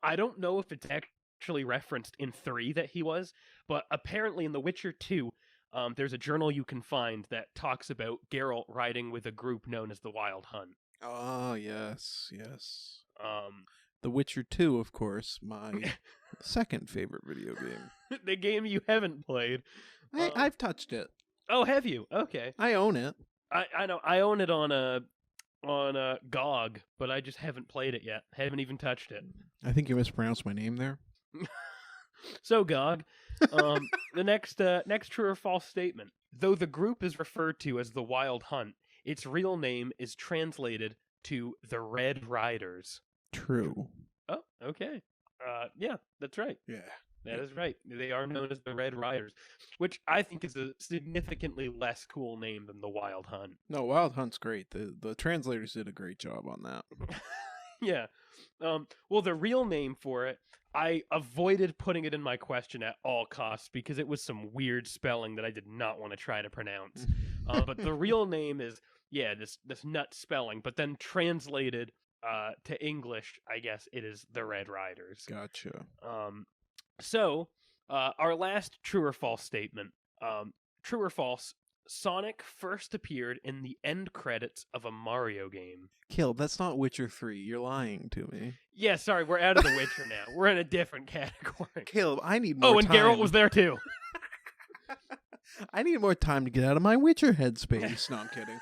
I don't know if it's actually referenced in 3 that he was, but apparently in The Witcher 2, there's a journal you can find that talks about Geralt riding with a group known as the Wild Hunt. oh yes. The Witcher 2, of course, my second favorite video game. The game you haven't played. I've touched it. Oh, have you? Okay. I own it. I know. I own it on a GOG, but I just haven't played it yet. Haven't even touched it. I think you mispronounced my name there. So GOG, the next true or false statement. Though the group is referred to as the Wild Hunt, its real name is translated to the Red Riders. True. Oh, okay. Yeah, that's right. Yeah. That is right. They are known as the Red Riders, which I think is a significantly less cool name than the Wild Hunt. No, Wild Hunt's great. The translators did a great job on that. Yeah. Well, the real name for it, I avoided putting it in my question at all costs because it was some weird spelling that I did not want to try to pronounce. But the real name is, this nut spelling, but then translated to English, I guess it is the Red Riders. Gotcha. So, our last true or false statement. True or false, Sonic first appeared in the end credits of a Mario game. Kill, that's not Witcher 3. You're lying to me. Yeah, sorry, we're out of The Witcher now. We're in a different category. Caleb, I need more time. Oh, and Geralt was there too. I need more time to get out of my Witcher headspace. No, I'm kidding.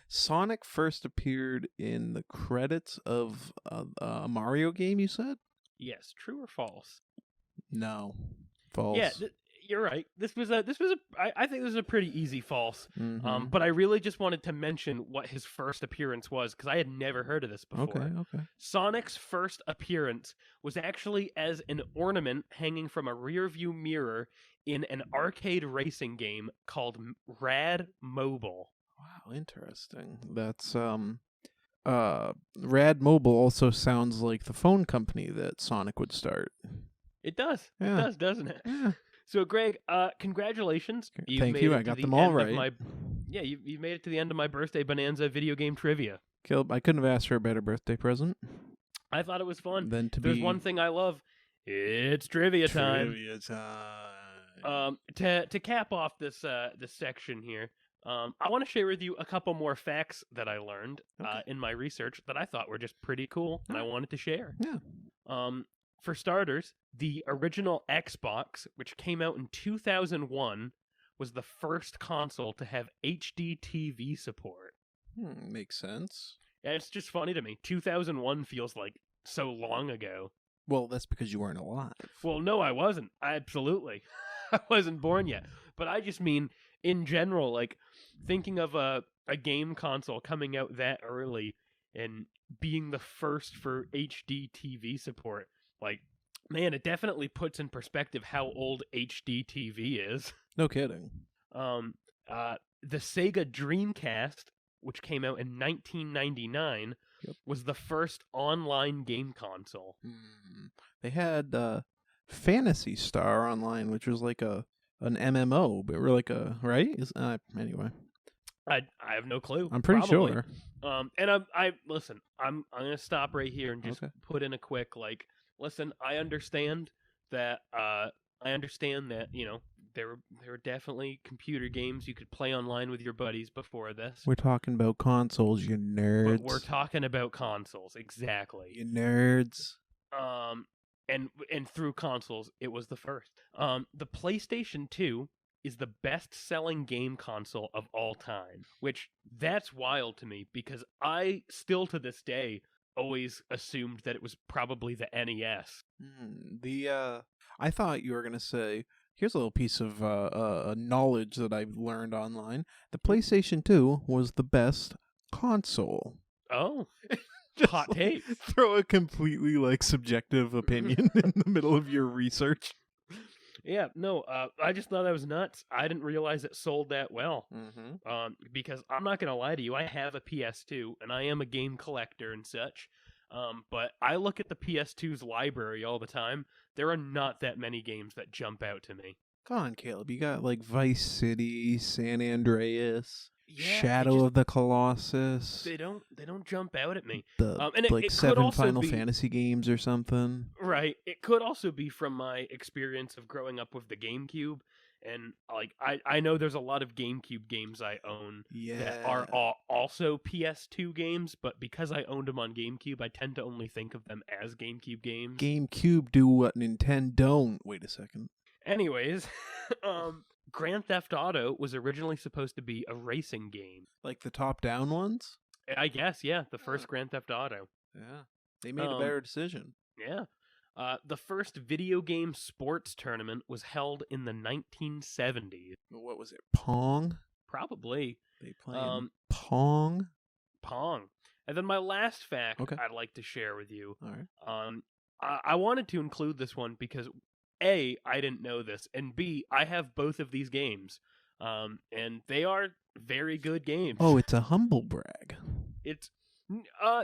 Sonic first appeared in the credits of a Mario game, you said? Yes, true or false? No. False. Yeah, you're right. I think this is a pretty easy false. Mm-hmm. But I really just wanted to mention what his first appearance was because I had never heard of this before. Okay. Sonic's first appearance was actually as an ornament hanging from a rearview mirror in an arcade racing game called Rad Mobile. Wow, interesting. That's Rad Mobile also sounds like the phone company that Sonic would start. It does. Yeah. It does, doesn't it? Yeah. So, Greg, congratulations. Thank you. I got them all right. You've made it to the end of my birthday bonanza video game trivia. Caleb, I couldn't have asked for a better birthday present. I thought it was fun. There's one thing I love. It's trivia time. Trivia time. To cap off this section here, I want to share with you a couple more facts that I learned in my research that I thought were just pretty cool, and I wanted to share. Yeah. For starters, the original Xbox, which came out in 2001, was the first console to have HD TV support. Makes sense. Yeah, it's just funny to me. 2001 feels like so long ago. Well, that's because you weren't alive. Well, no, I wasn't. Absolutely. I wasn't born yet. But I just mean, in general, like, thinking of a game console coming out that early and being the first for HD TV support, like, man, it definitely puts in perspective how old HD TV is. No kidding. The Sega Dreamcast, which came out in 1999, was the first online game console. They had Phantasy Star Online, which was like an MMO, but we're like right? Anyway. I have no clue. I'm pretty sure. And I'm gonna stop right here and just put in a quick listen. I understand that you know there were definitely computer games you could play online with your buddies before this. We're talking about consoles, you nerds. But we're talking about consoles, exactly. You nerds. And through consoles, it was the first. The PlayStation 2 is the best-selling game console of all time, which that's wild to me because I still to this day always assumed that it was probably the NES. I thought you were going to say, here's a little piece of knowledge that I've learned online. The PlayStation 2 was the best console. Oh, hot take. Throw a completely subjective opinion in the middle of your research. Yeah, no, I just thought that was nuts. I didn't realize it sold that well. Because I'm not going to lie to you, I have a PS2, and I am a game collector and such. But I look at the PS2's library all the time. There are not that many games that jump out to me. Come on, Caleb. You got Vice City, San Andreas, yeah, Shadow of the Colossus. They don't jump out at me. And it 7 Final Fantasy games or something. Right. It could also be from my experience of growing up with the GameCube and like I know there's a lot of GameCube games I own that are Yeah. also PS2 games, but because I owned them on GameCube, I tend to only think of them as GameCube games. GameCube do what Nintendo don't. Wait a second. Anyways, Grand Theft Auto was originally supposed to be a racing game. Like the top-down ones? I guess, yeah, the first Grand Theft Auto. Yeah. They made a better decision. Yeah. The first video game sports tournament was held in the 1970s. What was it? Pong? Probably. They playing Pong? Pong. And then my last fact Okay. I'd like to share with you. All right. I wanted to include this one because A, I didn't know this, and B, I have both of these games. And they are very good games. Oh, it's a humble brag. It's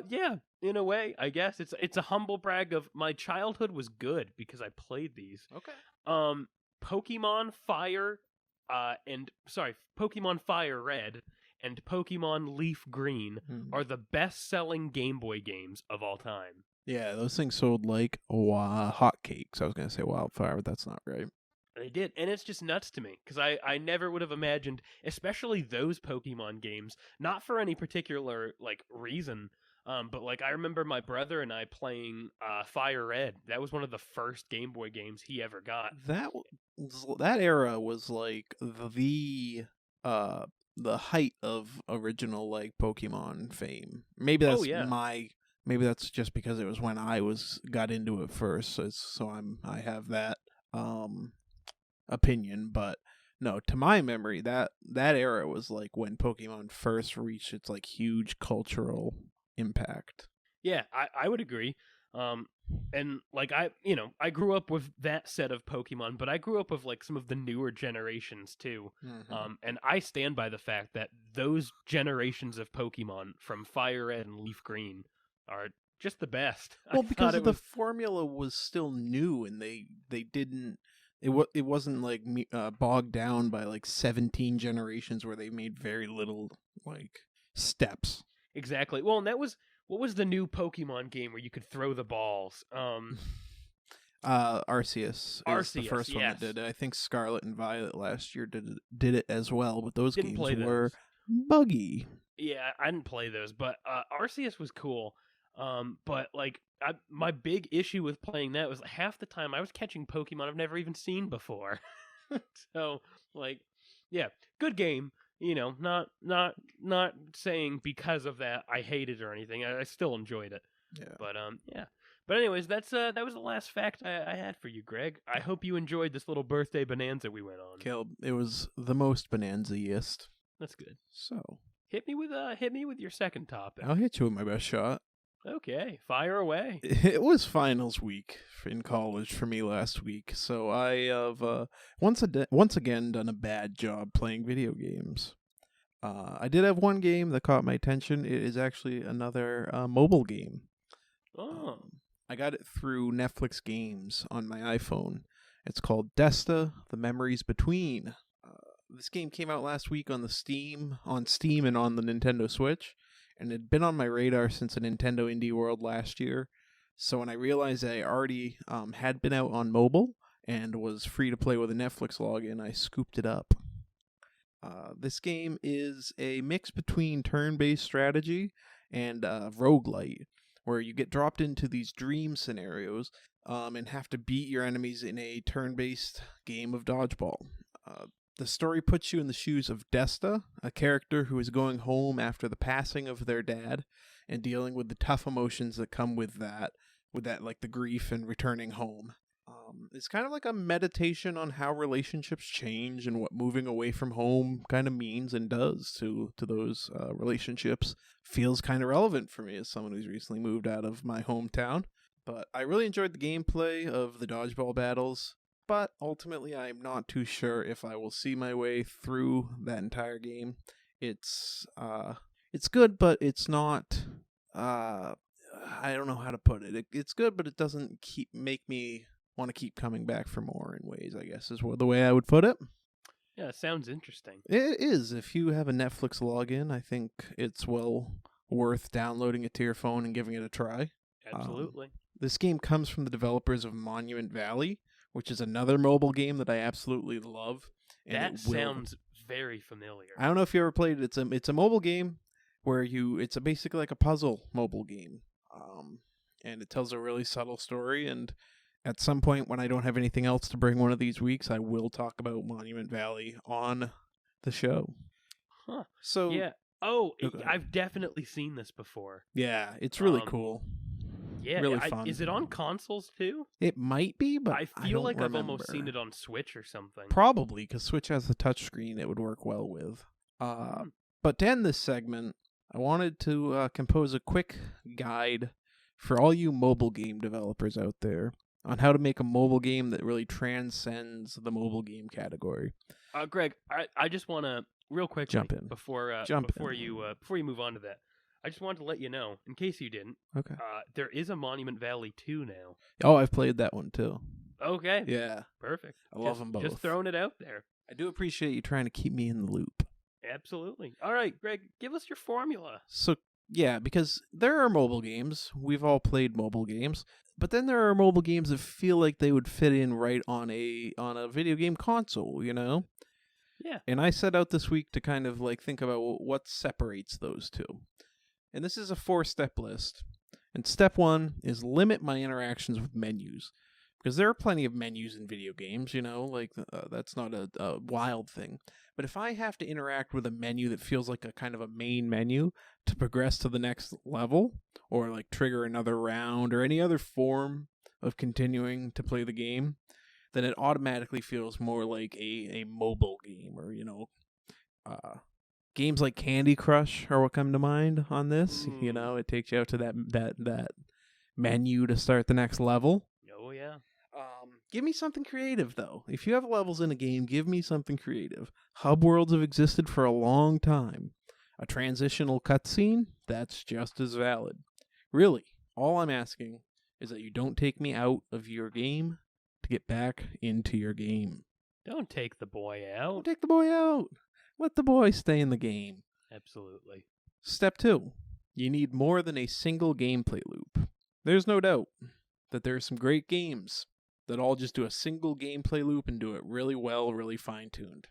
yeah, in a way, I guess it's a humble brag of my childhood was good because I played these. Okay. Pokemon Fire Pokemon Fire Red and Pokemon Leaf Green are the best-selling Game Boy games of all time. Yeah, those things sold like hotcakes. I was going to say wildfire, but that's not right. They did, and it's just nuts to me because I never would have imagined, especially those Pokemon games, not for any particular like reason, but like I remember my brother and I playing Fire Red. That was one of the first Game Boy games he ever got. That era was like the height of original like Pokemon fame. Maybe that's maybe that's just because it was when I got into it first, so I have that opinion, but no, to my memory, that era was like when Pokemon first reached its like huge cultural impact. Yeah, I would agree. And like I grew up with that set of Pokemon, but I grew up with like some of the newer generations too. Mm-hmm. And I stand by the fact that those generations of Pokemon from Fire Red and Leaf Green are just the best. Well, because the formula was still new, and they didn't. It wasn't like bogged down by like 17 generations where they made very little like steps. Exactly. Well, and that was what was the new Pokemon game where you could throw the balls? Arceus is the first one that did it. I think Scarlet and Violet last year did it as well, but those games were buggy. Yeah, I didn't play those, but Arceus was cool. But like my big issue with playing that was half the time I was catching Pokemon I've never even seen before. So like, yeah, good game. You know, not saying because of that I hated it or anything. I still enjoyed it. Yeah. But yeah. But anyways, that was the last fact I had for you, Greg. I hope you enjoyed this little birthday bonanza we went on. Caleb, it was the most bonanza-iest. That's good. So hit me with your second topic. I'll hit you with my best shot. Okay, fire away. It was finals week in college for me last week, so I have once again done a bad job playing video games. I did have one game that caught my attention. It is actually another mobile game. Oh. I got it through Netflix Games on my iPhone. It's called Desta: The Memories Between. This game came out last week on Steam and on the Nintendo Switch. And it had been on my radar since a Nintendo Indie World last year. So when I realized I already had been out on mobile and was free to play with a Netflix login, I scooped it up. This game is a mix between turn-based strategy and roguelite, where you get dropped into these dream scenarios and have to beat your enemies in a turn-based game of dodgeball. The story puts you in the shoes of Desta, a character who is going home after the passing of their dad and dealing with the tough emotions that come with that like the grief and returning home. It's kind of like a meditation on how relationships change and what moving away from home kind of means and does to those relationships. Feels kind of relevant for me as someone who's recently moved out of my hometown. But I really enjoyed the gameplay of the dodgeball battles. But ultimately, I'm not too sure if I will see my way through that entire game. It's good, but it's not. I don't know how to put it. It's good, but it doesn't make me want to keep coming back for more in ways, I guess, is the way I would put it. Yeah, it sounds interesting. It is. If you have a Netflix login, I think it's well worth downloading it to your phone and giving it a try. Absolutely. This game comes from the developers of Monument Valley, which is another mobile game that I absolutely love. And that sounds very familiar. I don't know if you ever played it. It's a mobile game where it's basically like a puzzle mobile game. And it tells a really subtle story. And at some point, when I don't have anything else to bring one of these weeks, I will talk about Monument Valley on the show. Huh. So yeah. Oh, I've definitely seen this before. Yeah, it's really cool. Yeah, really fun. Is it on consoles too? It might be, but I feel like remember. I've almost seen it on Switch or something. Probably, because Switch has the touchscreen it would work well with. But to end this segment, I wanted to compose a quick guide for all you mobile game developers out there on how to make a mobile game that really transcends the mobile game category. Greg, I just want to real quick jump in before you move on to that. I just wanted to let you know, in case you didn't. Okay. There is a Monument Valley 2 now. Oh, I've played that one too. Okay. Yeah. Perfect. I love them both. Just throwing it out there. I do appreciate you trying to keep me in the loop. Absolutely. All right, Greg, give us your formula. So, yeah, because there are mobile games. We've all played mobile games. But then there are mobile games that feel like they would fit in right on a video game console, you know? Yeah. And I set out this week to kind of like think about what separates those two. And this is a 4-step list. And step 1 is limit my interactions with menus. Because there are plenty of menus in video games, you know, like that's not a wild thing. But if I have to interact with a menu that feels like a kind of a main menu to progress to the next level, or like trigger another round, or any other form of continuing to play the game, then it automatically feels more like a mobile game, or, you know, games like Candy Crush are what come to mind on this. You know, it takes you out to that menu to start the next level. Oh, yeah. Give me something creative, though. If you have levels in a game, give me something creative. Hub worlds have existed for a long time. A transitional cutscene, that's just as valid. Really, all I'm asking is that you don't take me out of your game to get back into your game. Don't take the boy out. Don't take the boy out. Let the boy stay in the game. Absolutely. Step 2. You need more than a single gameplay loop. There's no doubt that there are some great games that all just do a single gameplay loop and do it really well, really fine-tuned.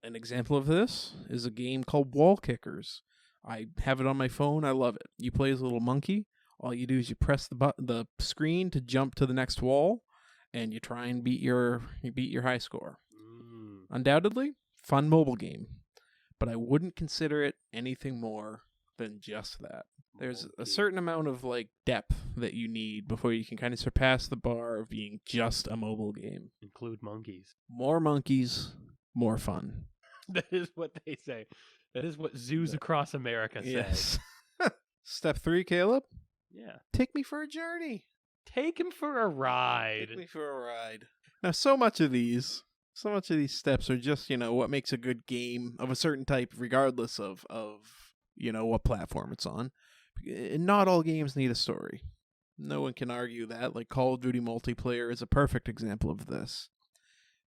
An example of this is a game called Wall Kickers. I have it on my phone. I love it. You play as a little monkey. All you do is you press the screen to jump to the next wall, and you try and beat your high score. Undoubtedly, fun mobile game, but I wouldn't consider it anything more than just that. There's a certain amount of like depth that you need before you can kind of surpass the bar of being just a mobile game. Include monkeys. More monkeys, more fun. That is what they say. That is what zoos across America say. Yes. Step 3, Caleb? Yeah. Take me for a journey. Take him for a ride. Take me for a ride. Now, so much of these steps are just, you know, what makes a good game of a certain type, regardless of you know, what platform it's on. Not all games need a story. No one can argue that. Like Call of Duty multiplayer is a perfect example of this.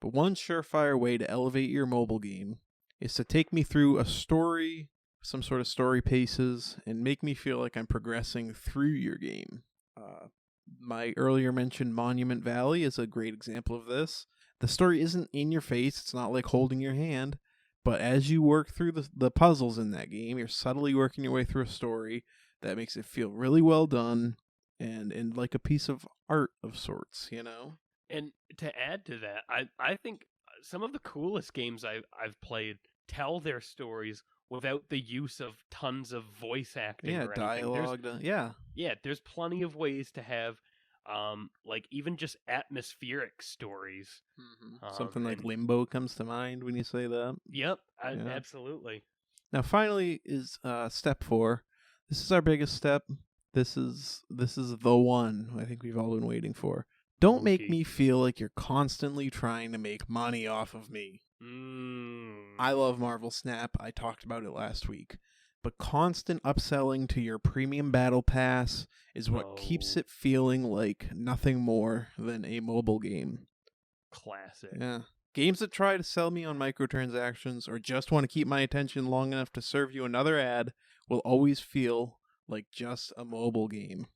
But one surefire way to elevate your mobile game is to take me through a story, some sort of story paces, and make me feel like I'm progressing through your game. My earlier mentioned Monument Valley is a great example of this. The story isn't in your face. It's not like holding your hand. But as you work through the puzzles in that game, you're subtly working your way through a story that makes it feel really well done and like a piece of art of sorts, you know? And to add to that, I think some of the coolest games I've played tell their stories without the use of tons of voice acting or anything. Dialogue. Yeah, there's plenty of ways to have like even just atmospheric stories. Mm-hmm. Something like Limbo comes to mind when you say that. Yep, absolutely. Now, finally is step 4. This is our biggest step. This is the one I think we've all been waiting for. Don't make me feel like you're constantly trying to make money off of me. I love Marvel Snap. I talked about it last week. But constant upselling to your premium battle pass is what keeps it feeling like nothing more than a mobile game. Classic. Yeah. Games that try to sell me on microtransactions or just want to keep my attention long enough to serve you another ad will always feel like just a mobile game.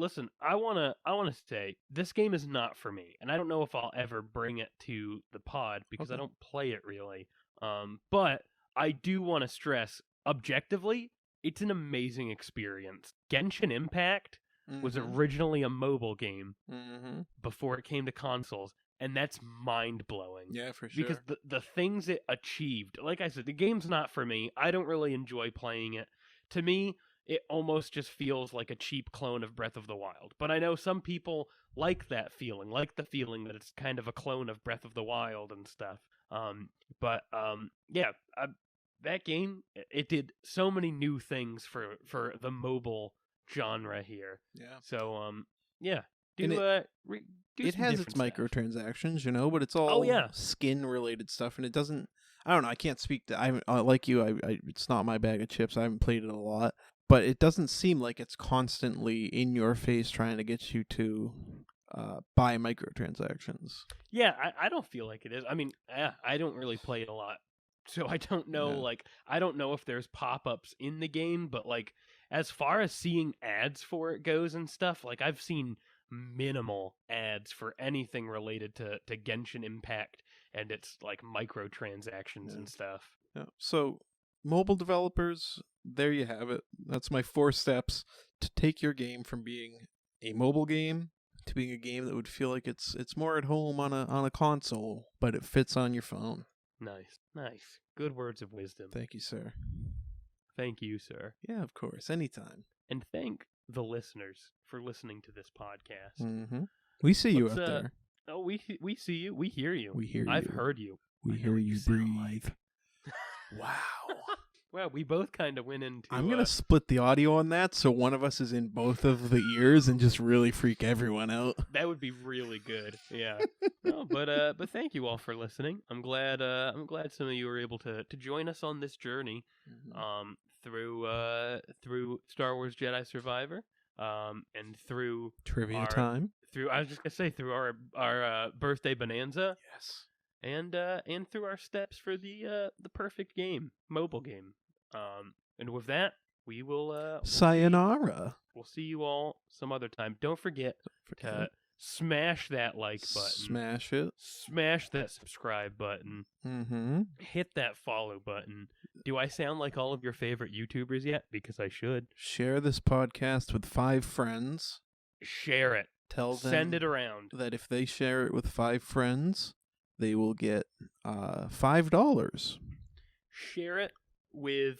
listen, I wanna say this game is not for me, and I don't know if I'll ever bring it to the pod because I don't play it really. But I do want to stress, objectively, it's an amazing experience. Genshin Impact was originally a mobile game before it came to consoles, and that's mind-blowing. Yeah, for sure. Because the things it achieved, like I said, the game's not for me. I don't really enjoy playing it. To me, it almost just feels like a cheap clone of Breath of the Wild. But I know some people like that feeling, like the feeling that it's kind of a clone of Breath of the Wild and stuff. That game, it did so many new things for the mobile genre here. Yeah. So, it has its microtransactions, but it's all skin related stuff, and it doesn't. I don't know. I can't speak to. Like you. It's not my bag of chips. I haven't played it a lot, but it doesn't seem like it's constantly in your face trying to get you to buy microtransactions. Yeah, I don't feel like it is. I mean, I don't really play it a lot, so I don't know. Yeah. I don't know if there's pop-ups in the game, but as far as seeing ads for it goes and stuff, I've seen minimal ads for anything related to Genshin Impact and its microtransactions and stuff. Yeah. So, mobile developers, there you have it. That's my 4 steps to take your game from being a mobile game to being a game that would feel like it's more at home on a console, but it fits on your phone. Nice. Good words of wisdom. Thank you, sir. Thank you, sir. Yeah, of course. Anytime. And thank the listeners for listening to this podcast. Mm-hmm. We see you out there. Oh, we see you. We hear you. We hear you. I've heard you. We hear you breathe. Wow. Well, we both kind of went into... I'm going to split the audio on that so one of us is in both of the ears and just really freak everyone out. That would be really good. Yeah. No, but thank you all for listening. I'm glad some of you were able to join us on this journey through Star Wars Jedi Survivor and through trivia time. I was just going to say through our birthday bonanza. Yes. And through our steps for the perfect game, mobile game. And with that, we will sayonara. We'll see you all some other time. Don't forget to smash that like button. Smash it. Smash that subscribe button. Mm-hmm. Hit that follow button. Do I sound like all of your favorite YouTubers yet? Because I should. Share this podcast with 5 friends. Share it. Tell them. Send it around. That if they share it with 5 friends, they will get $5. Share it with,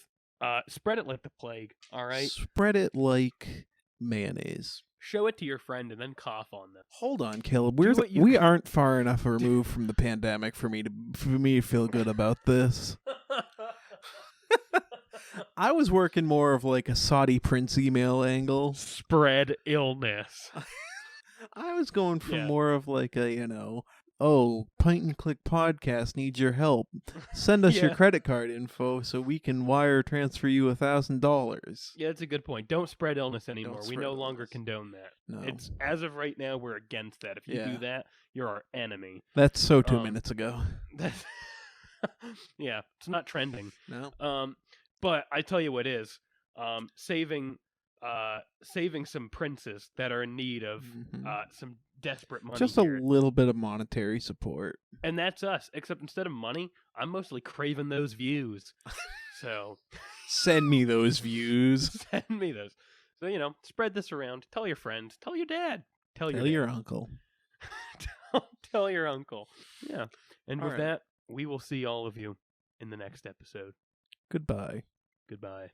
spread it like the plague, all right? Spread it like mayonnaise. Show it to your friend and then cough on them. Hold on, Caleb. We aren't far enough removed from the pandemic for me to feel good about this. I was working more of a Saudi Prince email angle. Spread illness. I was going for more of oh, Pint and Click Podcast needs your help. Send us your credit card info so we can wire transfer you $1,000. Yeah, that's a good point. Don't spread illness anymore. We no longer condone that. No. It's as of right now, we're against that. If you do that, you're our enemy. That's so 2 minutes ago. Yeah, it's not trending. No. But I tell you what is saving some princes that are in need of some desperate money. Just a little bit of monetary support. And that's us, except instead of money, I'm mostly craving those views. So send me those views. Send me those. So, spread this around. Tell your friends. Tell your dad. Tell your uncle. Tell your uncle. Yeah. And with that, we will see all of you in the next episode. Goodbye. Goodbye.